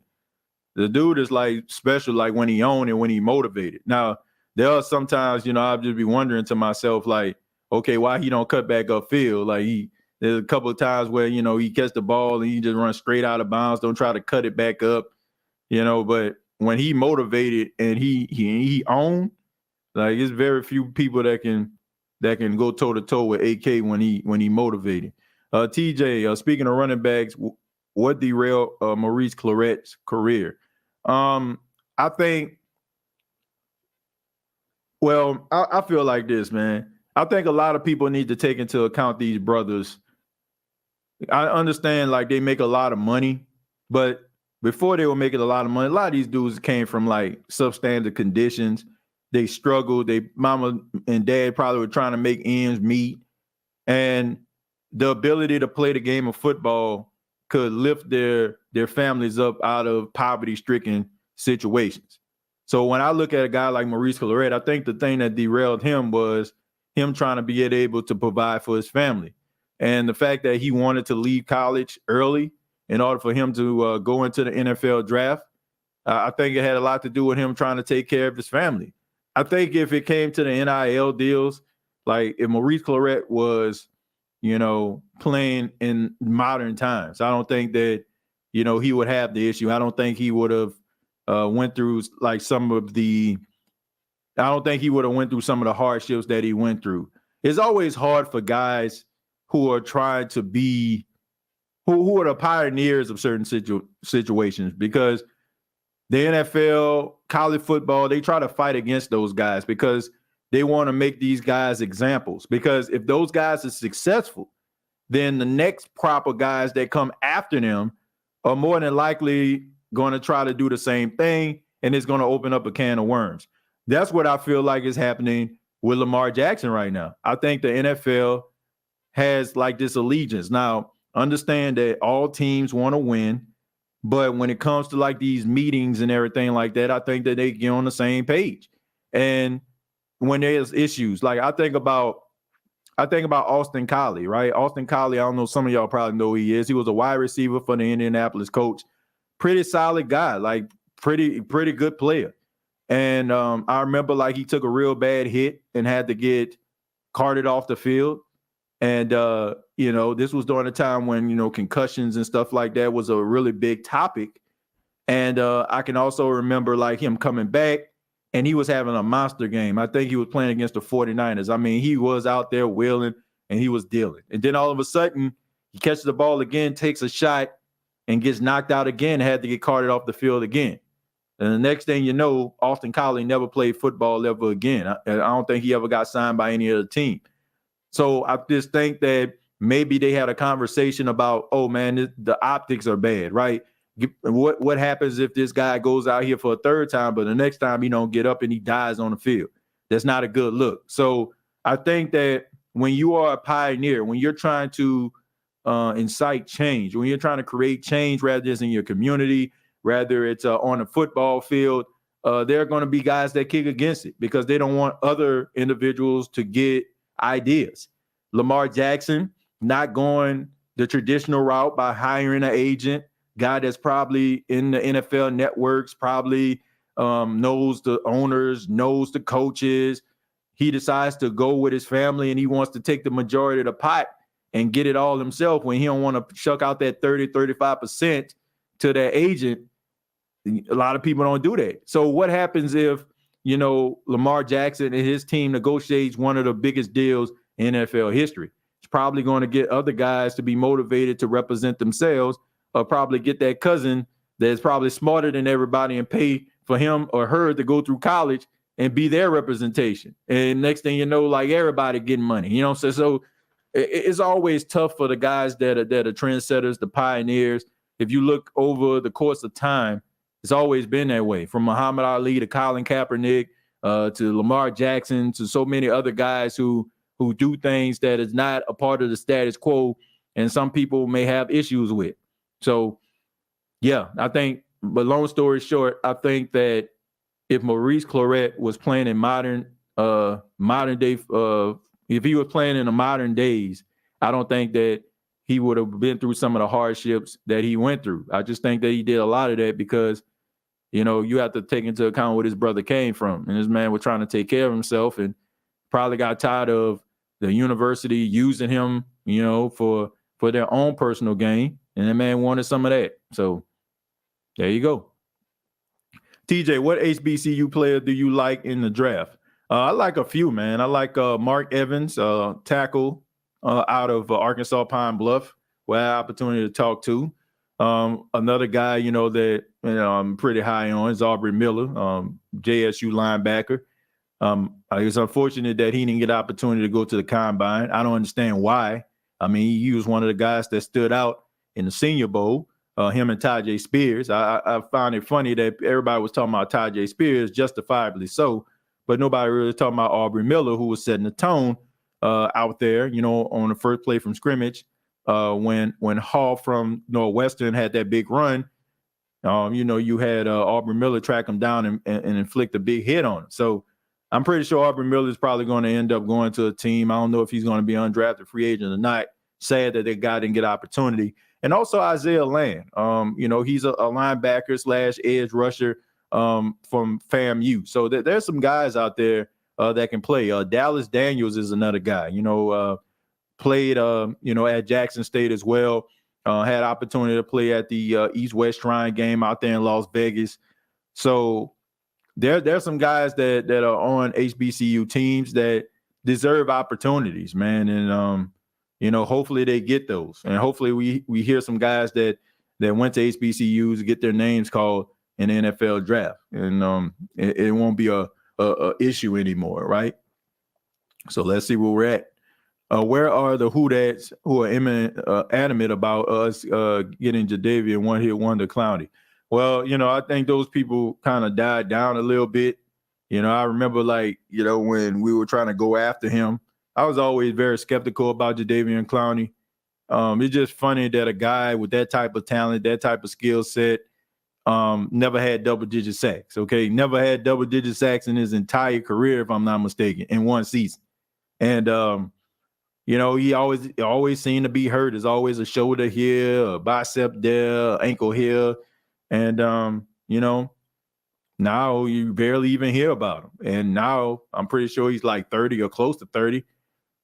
the dude is like special, like when he owned and when he motivated. Now, there are sometimes, you know, I'll just be wondering to myself, like, okay, why he don't cut back upfield? Like, there's a couple of times where, you know, he catch the ball and he just runs straight out of bounds, don't try to cut it back up, you know. But when he motivated and he owned, like, it's very few people that can go toe to toe with AK when he motivated. TJ, speaking of running backs, what derailed Maurice Clarett's career? I think, well, I feel like this, man. I think a lot of people need to take into account these brothers. I understand, like, they make a lot of money, but before they were making a lot of money, a lot of these dudes came from like substandard conditions. They struggled. They mama and dad probably were trying to make ends meet, and the ability to play the game of football could lift their families up out of poverty-stricken situations. So when I look at a guy like Maurice Clarett, I think the thing that derailed him was him trying to be able to provide for his family. And the fact that he wanted to leave college early in order for him to go into the NFL draft, I think it had a lot to do with him trying to take care of his family. I think if it came to the NIL deals, like if Maurice Clarett was, you know, playing in modern times, I don't think that, you know, he would have the issue. I don't think he would have went through like some of the hardships that he went through. It's always hard for guys who are trying to be, who are the pioneers of certain situations, because the NFL, college football, they try to fight against those guys because they want to make these guys examples. Because if those guys are successful, then the next proper guys that come after them are more than likely going to try to do the same thing, and it's going to open up a can of worms. That's what I feel like is happening with Lamar Jackson right now. I think the NFL has like this allegiance. Now, understand that all teams want to win, but when it comes to like these meetings and everything like that, I think that they get on the same page. And when there's issues, like I think about Austin Collie, right? Austin Collie, I don't know, some of y'all probably know who he is. He was a wide receiver for the Indianapolis Colts. Pretty solid guy, like pretty good player. And I remember like he took a real bad hit and had to get carted off the field. And, you know, this was during a time when, you know, concussions and stuff like that was a really big topic. And I can also remember like him coming back and he was having a monster game. I think he was playing against the 49ers. I mean, he was out there wheeling and he was dealing. And then all of a sudden, he catches the ball again, takes a shot, and gets knocked out again, had to get carted off the field again. And the next thing you know, Austin Collie never played football ever again. I don't think he ever got signed by any other team. So I just think that maybe they had a conversation about, oh, man, the optics are bad, right? What happens if this guy goes out here for a third time, but the next time he don't get up and he dies on the field? That's not a good look. So I think that when you are a pioneer, when you're trying to incite change, when you're trying to create change, rather it's in your community, rather it's on a football field, there are going to be guys that kick against it because they don't want other individuals to get ideas. Lamar Jackson not going the traditional route by hiring an agent, guy that's probably in the NFL networks, probably knows the owners, knows the coaches. He decides to go with his family and he wants to take the majority of the pot and get it all himself when he don't want to shuck out that 30, 35% to that agent. A lot of people don't do that. So what happens if, Lamar Jackson and his team negotiates one of the biggest deals in NFL history? It's probably going to get other guys to be motivated to represent themselves, or probably get that cousin that's probably smarter than everybody and pay for him or her to go through college and be their representation. And next thing you know, like everybody getting money, So it's always tough for the guys that are trendsetters, the pioneers. If you look over the course of time, it's always been that way, from Muhammad Ali to Colin Kaepernick to Lamar Jackson to so many other guys who do things that is not a part of the status quo and some people may have issues with. So, yeah, I think, but long story short, I think that if Maurice Clarett was playing in modern day, if he was playing in the modern days, I don't think that he would have been through some of the hardships that he went through. I just think that he did a lot of that because, you have to take into account where his brother came from. And this man was trying to take care of himself and probably got tired of the university using him, for their own personal gain. And that man wanted some of that. So there you go. TJ, what HBCU player do you like in the draft? I like a few, man. I like Mark Evans, tackle out of Arkansas Pine Bluff, where I had opportunity to talk to. Another guy, that I'm pretty high on is Aubrey Miller, JSU linebacker. It's unfortunate that he didn't get an opportunity to go to the combine. I don't understand why. I mean, he was one of the guys that stood out in the Senior Bowl, him and Tyjae Spears. I found it funny that everybody was talking about Tyjae Spears, justifiably so, but nobody really was talking about Aubrey Miller, who was setting the tone out there, on the first play from scrimmage. When Hall from Northwestern had that big run, you had Aubrey Miller track him down and inflict a big hit on him. So I'm pretty sure Aubrey Miller is probably going to end up going to a team. I don't know if he's going to be undrafted free agent or not. Sad that that guy didn't get opportunity. And also Isaiah Land. He's a linebacker / edge rusher from FAMU. So there's some guys out there that can play. Dallas Daniels is another guy, played, at Jackson State as well. Had opportunity to play at the East-West Shrine game out there in Las Vegas. So there's some guys that are on HBCU teams that deserve opportunities, man. And, hopefully they get those. And hopefully we hear some guys that went to HBCUs get their names called in the NFL draft. And it won't be a issue anymore, right? So let's see where we're at. Where are the Hoodats who are adamant about us getting Jadeveon one-hit wonder Clowney? Well, I think those people kind of died down a little bit. I remember when we were trying to go after him, I was always very skeptical about Jadeveon Clowney. It's just funny that a guy with that type of talent, that type of skill set, never had double-digit sacks, okay? Never had double-digit sacks in his entire career, if I'm not mistaken, in one season. And, he always seemed to be hurt. There's always a shoulder here, a bicep there, ankle here. And, now you barely even hear about him. And now I'm pretty sure he's like 30 or close to 30.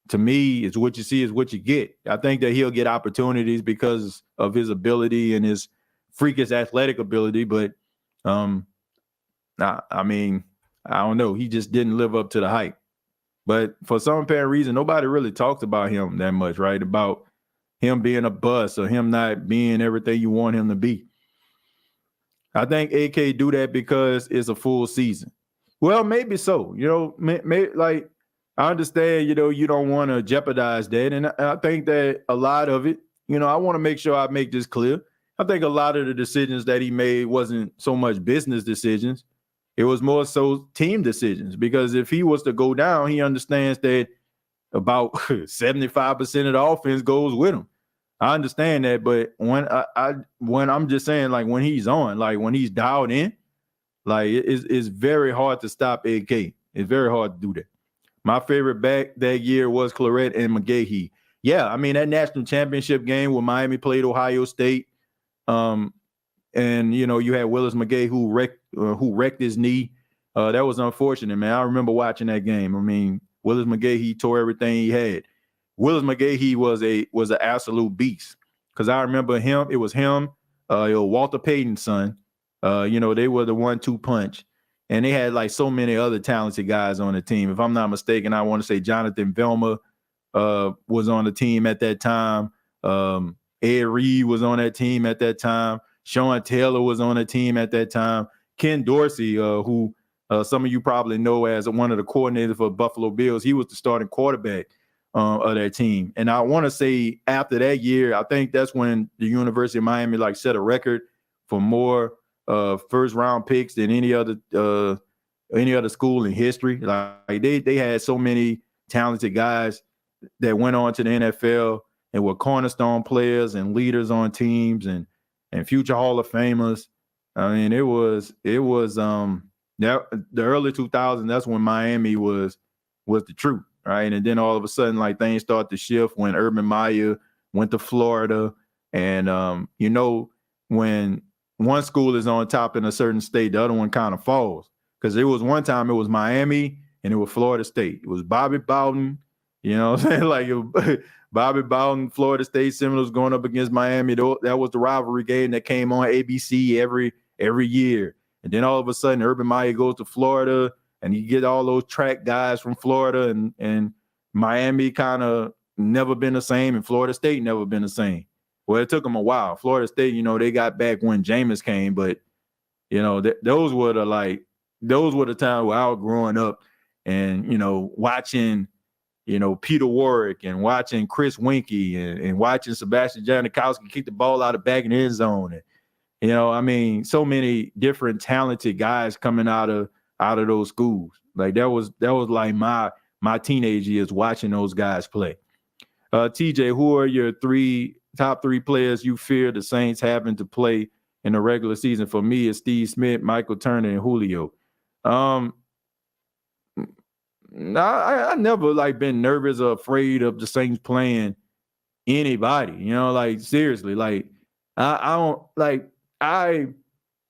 To me, it's what you see is what you get. I think that he'll get opportunities because of his ability and his freakish athletic ability. But, I don't know. He just didn't live up to the hype. But for some apparent reason, nobody really talks about him that much, right? About him being a bust or him not being everything you want him to be. I think AK do that because it's a full season. Well, maybe so. Like I understand, you don't want to jeopardize that. And I think that a lot of it, I want to make sure I make this clear. I think a lot of the decisions that he made wasn't so much business decisions. It was more so team decisions, because if he was to go down, he understands that about 75% of the offense goes with him. I understand that, but when I'm just saying, like when he's on, like when he's dialed in, like it's very hard to stop AK. It's very hard to do that. My favorite back that year was Clarett and McGahee. Yeah, I mean that national championship game where Miami played Ohio State, and you had Willis McGahee who wrecked his knee. That was unfortunate, man. I remember watching that game. I mean, Willis McGahee tore everything he had. Willis McGahee was an absolute beast, because I remember him. It was him, Walter Payton's son. They were the 1-2 punch, and they had like so many other talented guys on the team. If I'm not mistaken, I want to say Jonathan Velma was on the team at that time. Ed Reed was on that team at that time. Sean Taylor was on the team at that time. Ken Dorsey, who some of you probably know as one of the coordinators for Buffalo Bills, he was the starting quarterback of that team. And I want to say after that year, I think that's when the University of Miami like set a record for more first round picks than any other school in history. Like they had so many talented guys that went on to the NFL and were cornerstone players and leaders on teams and future Hall of Famers. I mean, it was the early 2000s. That's when Miami was the truth, right? And then all of a sudden, like things start to shift when Urban Meyer went to Florida, and when one school is on top in a certain state, the other one kind of falls. Because it was one time it was Miami and it was Florida State. It was Bobby Bowden, you know what I'm saying? Like Bobby Bowden, Florida State Seminoles going up against Miami. That was the rivalry game that came on ABC every year. And then all of a sudden, Urban Meyer goes to Florida, and you get all those track guys from Florida, and Miami kind of never been the same, and Florida State never been the same. Well, it took them a while. Florida State, they got back when Jameis came, but those were the times where I was growing up, and watching Peter Warrick and watching Chris Winkie and watching Sebastian Janikowski kick the ball out of back in the end zone. And, so many different talented guys coming out of those schools. Like that was like my teenage years watching those guys play. TJ, who are your top three players you fear the Saints having to play in the regular season? For me, it's Steve Smith, Michael Turner, and Julio. I never been nervous or afraid of the Saints playing anybody. Seriously, I don't I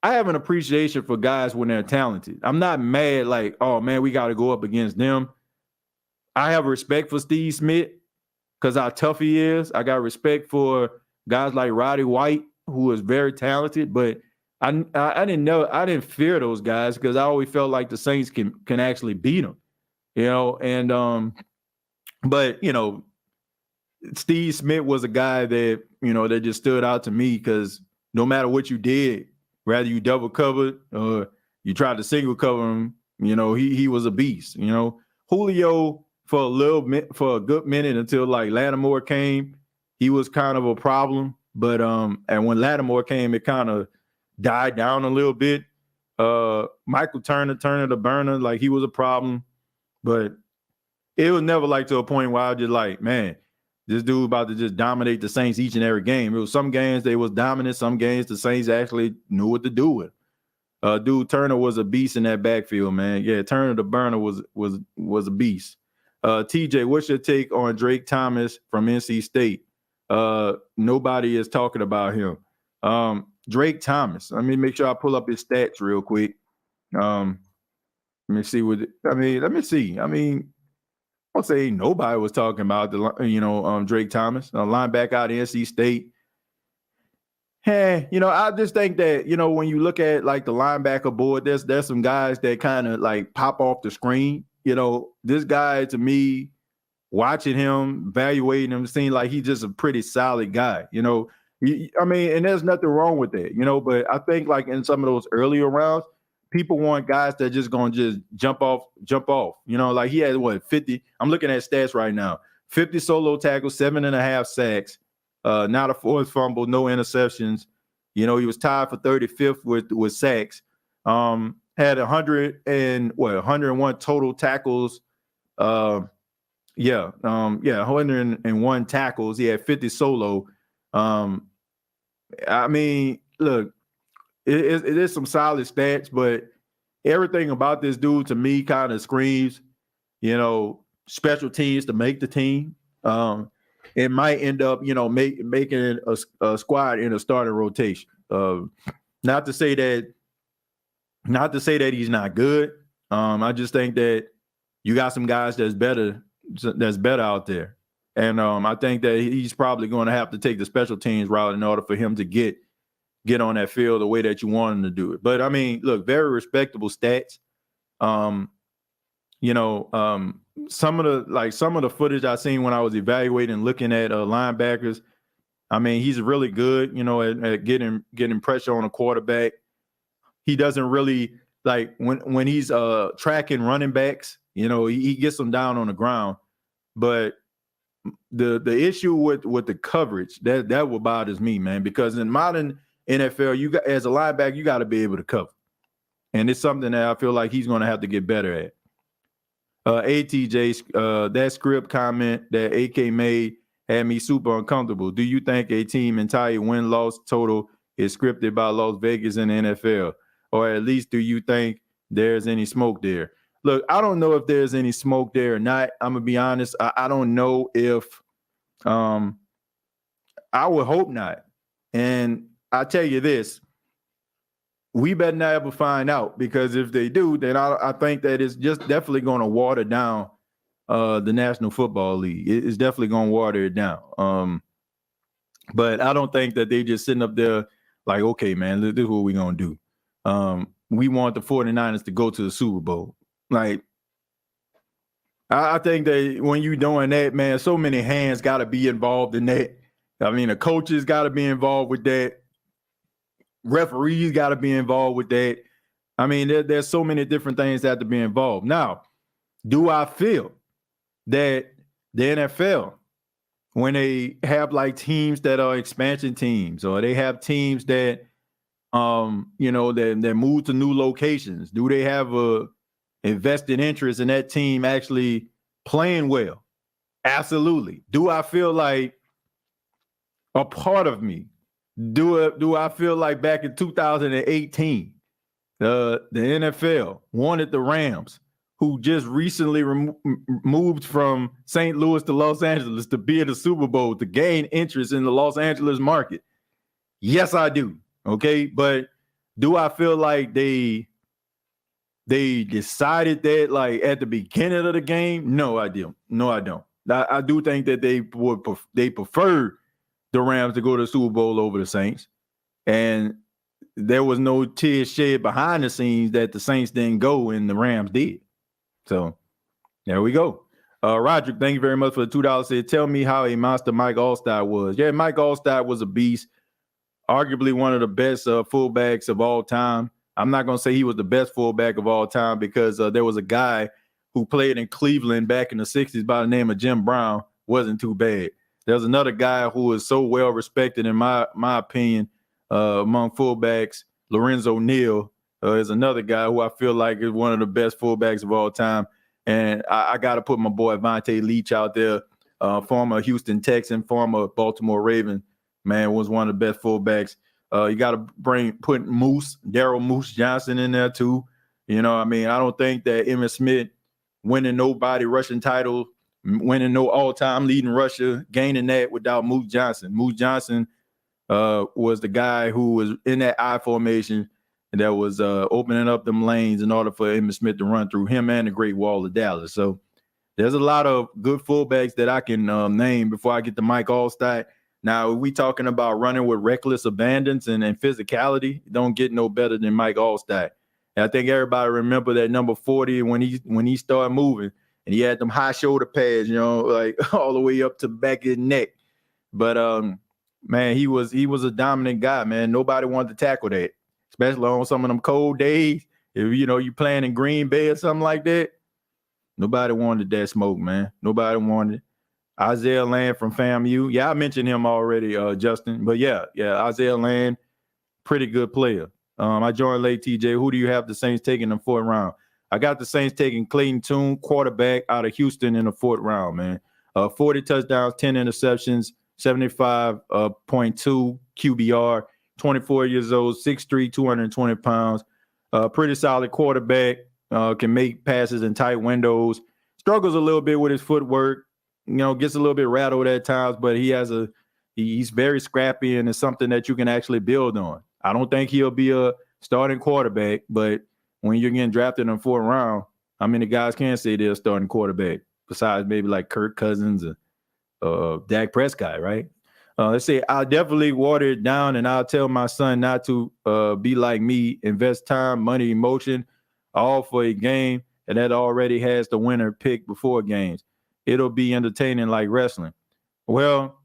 have an appreciation for guys when they're talented. I'm not mad oh man, we got to go up against them. I have respect for Steve Smith because how tough he is. I got respect for guys like Roddy White, who is very talented, but I didn't fear those guys because I always felt like the Saints can actually beat them. But Steve Smith was a guy that, that just stood out to me because no matter what you did, whether you double covered or you tried to single cover him, he was a beast. Julio for a good minute until Lattimore came, he was kind of a problem. But and when Lattimore came, it kind of died down a little bit. Michael Turner the burner, he was a problem. But it was never to a point where I was just man, this dude about to just dominate the Saints each and every game. It was some games they was dominant, some games the Saints actually knew what to do with. Turner was a beast in that backfield, man. Yeah, Turner the burner was a beast. TJ, what's your take on Drake Thomas from NC State? Nobody is talking about him. Drake Thomas. Let me make sure I pull up his stats real quick. Let me see Let me see. I'll say nobody was talking about Drake Thomas, a linebacker out of NC State. Hey, I just think that when you look at the linebacker board, there's some guys that kind of pop off the screen. this guy to me, watching him, evaluating him, seemed like he's just a pretty solid guy. And there's nothing wrong with that, but I think like in some of those earlier rounds, people want guys that just gonna just jump off. Like he had 50. I'm looking at stats right now: 50 solo tackles, 7.5 sacks, not a forced fumble, no interceptions. He was tied for 35th with sacks. Had 101 total tackles. 101 tackles. He had 50 solo. Look, it is some solid stats, but everything about this dude to me kind of screams, special teams to make the team. It might end up, making a squad in a starting rotation. Not to say that he's not good. I just think that you got some guys that's better out there. And I think that he's probably going to have to take the special teams route in order for him to get on that field the way that you want him to do it. But look, very respectable stats. Some of the footage I seen when I was evaluating, looking at linebackers, he's really good, at getting pressure on a quarterback. He doesn't really like when he's tracking running backs, he gets them down on the ground. But the issue with the coverage, that what bothers me, man, because in modern NFL, as a linebacker, you got to be able to cover. And it's something that I feel like he's going to have to get better at. ATJ, that script comment that AK made had me super uncomfortable. Do you think a team entire win-loss total is scripted by Las Vegas and the NFL? Or at least do you think there's any smoke there? Look, I don't know if there's any smoke there or not. I'm going to be honest. I don't know if I would hope not. And I tell you this, we better not ever find out, because if they do, then I think that it's just definitely going to water down the National Football League. It's definitely going to water it down. But I don't think that they just sitting up there like, okay, man, this is what we're going to do. We want the 49ers to go to the Super Bowl. Like, I think that when you're doing that, man, so many hands got to be involved in that. The coaches got to be involved with that. Referees got to be involved with that. There's so many different things that have to be involved. Now, do I feel that the NFL, when they have like teams that are expansion teams, or they have teams that, that move to new locations, do they have a invested interest in that team actually playing well? Absolutely. Do I feel like a part of me? Do I feel like back in 2018, the NFL wanted the Rams, who just recently moved from St. Louis to Los Angeles, to be in the Super Bowl, to gain interest in the Los Angeles market? Yes, I do. Okay, but do I feel like they decided that like at the beginning of the game? No, I don't. I do think that they preferred the Rams to go to the Super Bowl over the Saints, and there was no tears shed behind the scenes that the Saints didn't go and the Rams did. So there we go. Roderick, thank you very much for the $2. Said, tell me how a monster Mike Alstott was. Yeah, Mike Alstott was a beast, arguably one of the best fullbacks of all time. I'm not going to say he was the best fullback of all time, because there was a guy who played in Cleveland back in the 60s by the name of Jim Brown. Wasn't too bad. There's another guy who is so well respected, in my opinion, among fullbacks. Lorenzo Neal is another guy who I feel like is one of the best fullbacks of all time. And I got to put my boy Vontae Leach out there, former Houston Texan, former Baltimore Raven. Man, was one of the best fullbacks. You got to put Daryl Moose Johnson in there too. I don't think that Emmitt Smith winning nobody rushing title, winning no all-time leading rusher, gaining that without Moose Johnson. Moose Johnson was the guy who was in that I formation and that was opening up them lanes in order for Emmitt Smith to run through him and the Great Wall of Dallas. So there's a lot of good fullbacks that I can name before I get to Mike Alstott. Now, if we talking about running with reckless abandon and physicality, don't get no better than Mike Alstott. And I think everybody remember that number 40 when he started moving and he had them high shoulder pads, like all the way up to the back of his neck. But man, he was a dominant guy, man. Nobody wanted to tackle that, especially on some of them cold days. If you playing in Green Bay or something like that, nobody wanted that smoke, man. Nobody wanted it. Isaiah Land from FAMU. Yeah, I mentioned him already, Justin. But yeah, Isaiah Land, pretty good player. I joined late, TJ. Who do you have the Saints taking in the 4th round? I got the Saints taking Clayton Tune, quarterback out of Houston in the 4th round, man. 40 touchdowns, 10 interceptions, 75.2 QBR, 24 years old, 6'3", 220 pounds. Pretty solid quarterback, can make passes in tight windows. Struggles a little bit with his footwork, gets a little bit rattled at times, but he's very scrappy, and it's something that you can actually build on. I don't think he'll be a starting quarterback, but when you're getting drafted in the 4th round, how many guys can say they're a starting quarterback besides maybe like Kirk Cousins or Dak Prescott, right? Let's say I'll definitely water it down, and I'll tell my son not to be like me, invest time, money, emotion, all for a game, and that already has the winner picked before games. It'll be entertaining like wrestling. Well,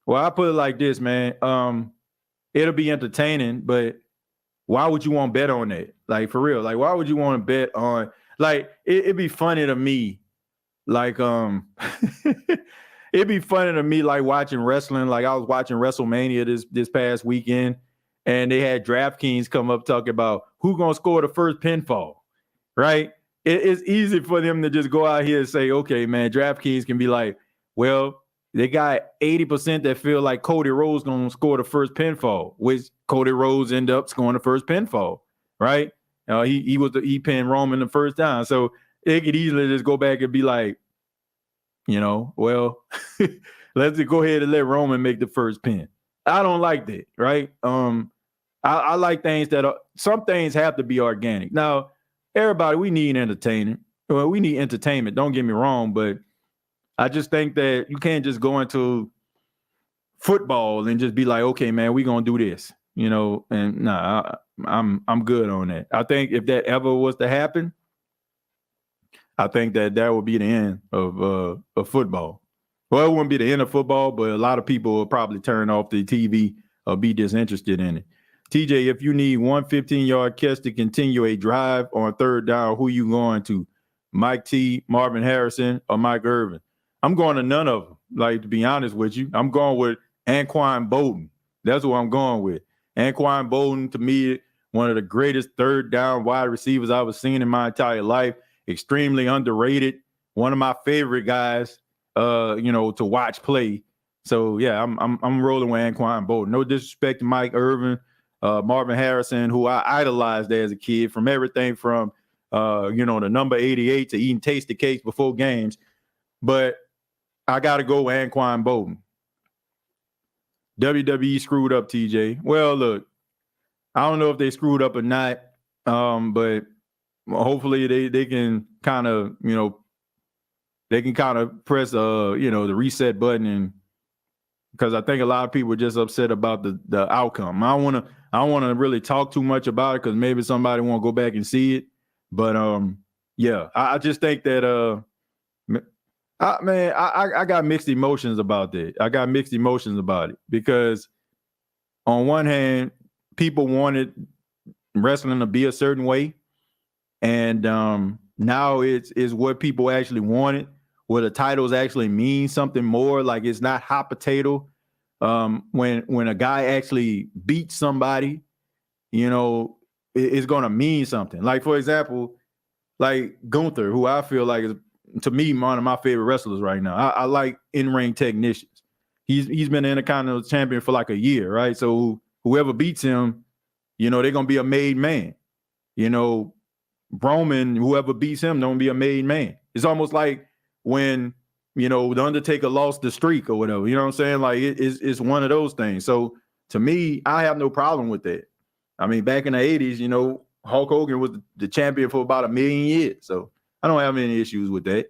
I put it like this, man. It'll be entertaining, but why would you want to bet on that? Like, for real. Like, why would you want to bet on, like, it'd be funny to me, like, it'd be funny to me, like, watching wrestling. Like, I was watching WrestleMania this past weekend, and they had DraftKings come up talking about who's going to score the first pinfall, right? It's easy for them to just go out here and say, okay, man, DraftKings can be like, well, they got 80% that feel like Cody Rhodes going to score the first pinfall, which Cody Rhodes ended up scoring the first pinfall, right? He pinned Roman the first time. So they could easily just go back and be like, well, let's just go ahead and let Roman make the first pin. I don't like that, right? I like things some things have to be organic. Now, everybody, we need entertainment. Well, we need entertainment. Don't get me wrong, but I just think that you can't just go into football and just be like, okay, man, we're going to do this, and nah, I'm good on that. I think if that ever was to happen, I think that would be the end of football. Well, it wouldn't be the end of football, but a lot of people will probably turn off the TV or be disinterested in it. TJ, if you need one 15-yard catch to continue a drive on 3rd down, who you going to? Mike T, Marvin Harrison, or Mike Irvin? I'm going to none of them, like, to be honest with you. I'm going with Anquan Bolden. That's what I'm going with. Anquan Bolden, to me, one of the greatest 3rd down wide receivers I've ever seen in my entire life. Extremely underrated. One of my favorite guys, to watch play. So, yeah, I'm rolling with Anquan Bolden. No disrespect to Mike Irvin, Marvin Harrison, who I idolized as a kid, from everything from, the number 88 to eating tasty cakes before games. But I got to go with Anquan Bolden. WWE screwed up, TJ. Well, look, I don't know if they screwed up or not, but hopefully they can kind of, press, the reset button, and because I think a lot of people are just upset about the outcome. I don't want to really talk too much about it because maybe somebody won't go back and see it. But I just think that I got mixed emotions about that. I got mixed emotions about it because on one hand, people wanted wrestling to be a certain way, and now it's what people actually wanted, where the titles actually mean something more. Like, it's not hot potato. When a guy actually beats somebody, it's going to mean something. Like, for example, like Gunther, who I feel like is, to me, one of my favorite wrestlers right now. I like in-ring technicians. He's been an Intercontinental champion for like a year, right? So whoever beats him, they're going to be a made man. Roman, whoever beats him, don't be a made man. It's almost like when, the Undertaker lost the streak or whatever. You know what I'm saying? Like, it's one of those things. So to me, I have no problem with that. I mean, back in the 80s, Hulk Hogan was the champion for about 1 million years. So I don't have any issues with that.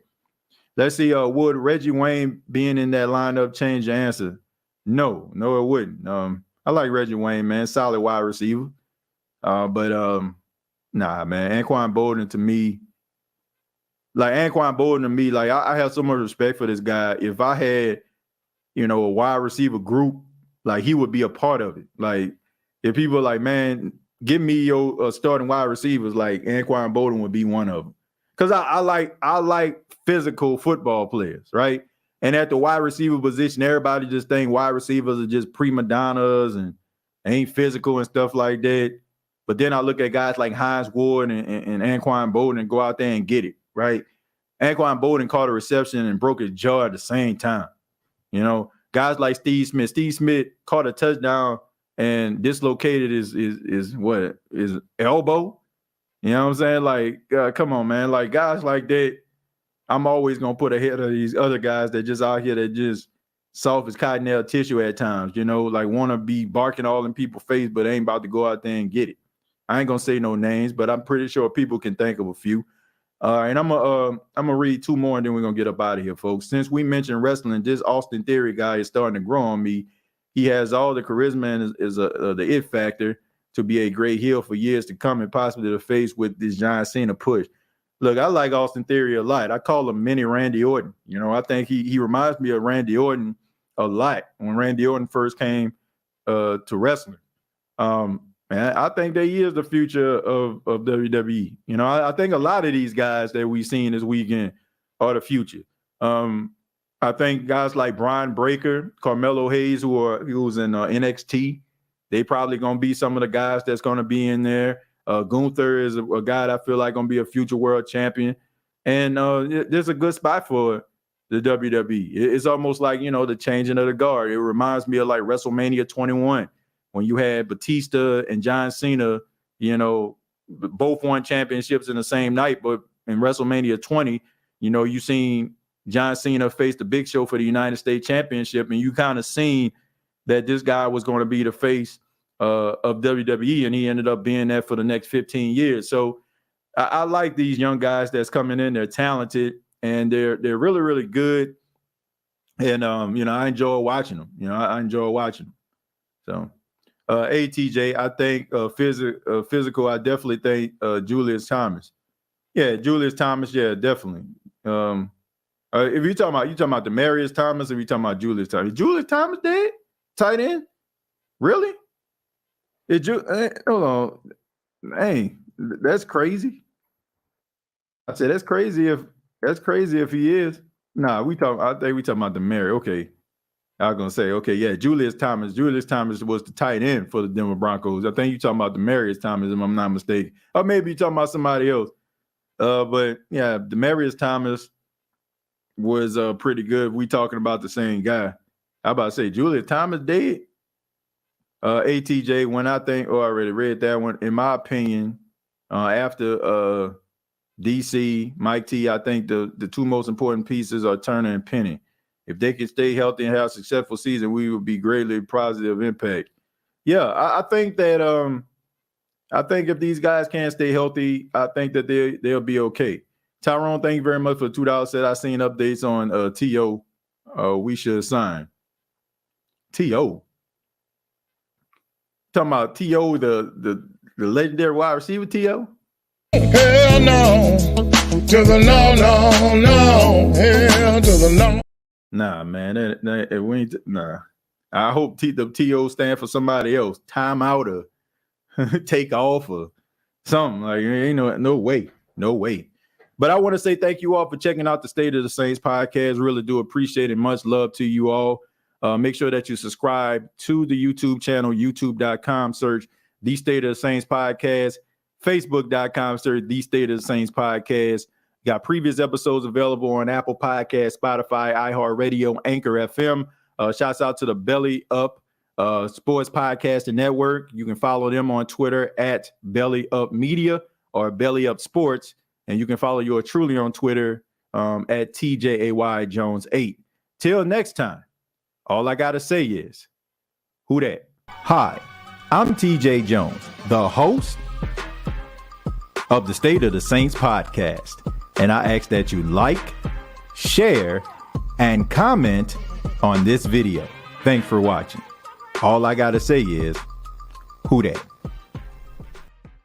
Let's see, would Reggie Wayne being in that lineup change the answer? No, it wouldn't. I like Reggie Wayne, man. Solid wide receiver. But Nah, man. Anquan Boldin to me, like I have so much respect for this guy. If I had, a wide receiver group, like he would be a part of it. Like if people are like, man, give me your starting wide receivers, like Anquan Boldin would be one of them. Because I like physical football players, right? And at the wide receiver position, everybody just think wide receivers are just prima donnas and ain't physical and stuff like that. But then I look at guys like Hines Ward and Anquan Boldin and go out there and get it, right? Anquan Boldin caught a reception and broke his jaw at the same time. Guys like Steve Smith. Steve Smith caught a touchdown and dislocated his elbow. You know what I'm saying? Like, come on, man. Like guys like that, I'm always gonna put ahead of these other guys that just out here that just soft as cottonelle tissue at times. Like want to be barking all in people's face, but ain't about to go out there and get it. I ain't gonna say no names, but I'm pretty sure people can think of a few. And I'm gonna read two more, and then we're gonna get up out of here, folks. Since we mentioned wrestling, this Austin Theory guy is starting to grow on me. He has all the charisma and is the it factor to be a great heel for years to come, and possibly to face with this John Cena push. Look, I like Austin Theory a lot. I call him mini Randy Orton. I think he reminds me of Randy Orton a lot when Randy Orton first came to wrestling. Man, I think that he is the future of WWE. I think a lot of these guys that we've seen this weekend are the future. I think guys like Brian Breaker, Carmelo Hayes, who's in NXT, they probably going to be some of the guys that's going to be in there. Gunther is a guy that I feel like going to be a future world champion. And there's a good spot for the WWE. It's almost like, the changing of the guard. It reminds me of like WrestleMania 21 when you had Batista and John Cena, both won championships in the same night. But in WrestleMania 20, you seen John Cena face the Big Show for the United States Championship, and you kind of seen that this guy was going to be the face of WWE, and he ended up being that for the next 15 years. So I like these young guys that's coming in. They're talented, and they're really, really good. And, I enjoy watching them. I enjoy watching them. So, ATJ, I think physical, I definitely think Julius Thomas. Yeah, Julius Thomas, yeah, definitely. If you talking about Demaryius Thomas, or you talking about Julius Thomas? Is Julius Thomas dead? Tight end? Really? Hold on. Hey, that's crazy. I said that's crazy if he is. Nah, I think we talking about Demaryius. Okay. I was gonna say, okay, yeah, Julius Thomas. Julius Thomas was the tight end for the Denver Broncos. I think you're talking about Demaryius Thomas, if I'm not mistaken. Or maybe you're talking about somebody else. But yeah, Demaryius Thomas was pretty good. We talking about the same guy. I about to say Julius Thomas dead. ATJ, when I think, I already read that one. In my opinion, after DC, Mike T, I think the two most important pieces are Turner and Penny. If they can stay healthy and have a successful season, we would be greatly positive impact. Yeah, I think that I think if these guys can't stay healthy, I think that they'll be okay. Tyrone, thank you very much for the $2. Said I seen updates on T.O. We should sign. T.O. Talking about T.O., the legendary wide receiver T.O.? Hell no. To the no. Hell to the no. Nah, man. We ain't, nah. I hope the T.O. stand for somebody else. Time out or take off or something. Like, ain't no way. No way. But I want to say thank you all for checking out the State of the Saints podcast. Really do appreciate it. Much love to you all. Make sure that you subscribe to the YouTube channel, youtube.com, search The State of the Saints podcast, facebook.com, search The State of the Saints podcast. Got previous episodes available on Apple Podcasts, Spotify, iHeartRadio, Anchor FM. Shouts out to the Belly Up Sports Podcasting Network. You can follow them on Twitter at Belly Up Media or Belly Up Sports. And you can follow yours truly on Twitter at TJAY Jones 8. Till next time, all I got to say is, who that? Hi, I'm TJ Jones, the host of the State of the Saints podcast. And I ask that you like, share, and comment on this video. Thanks for watching. All I got to say is, who that?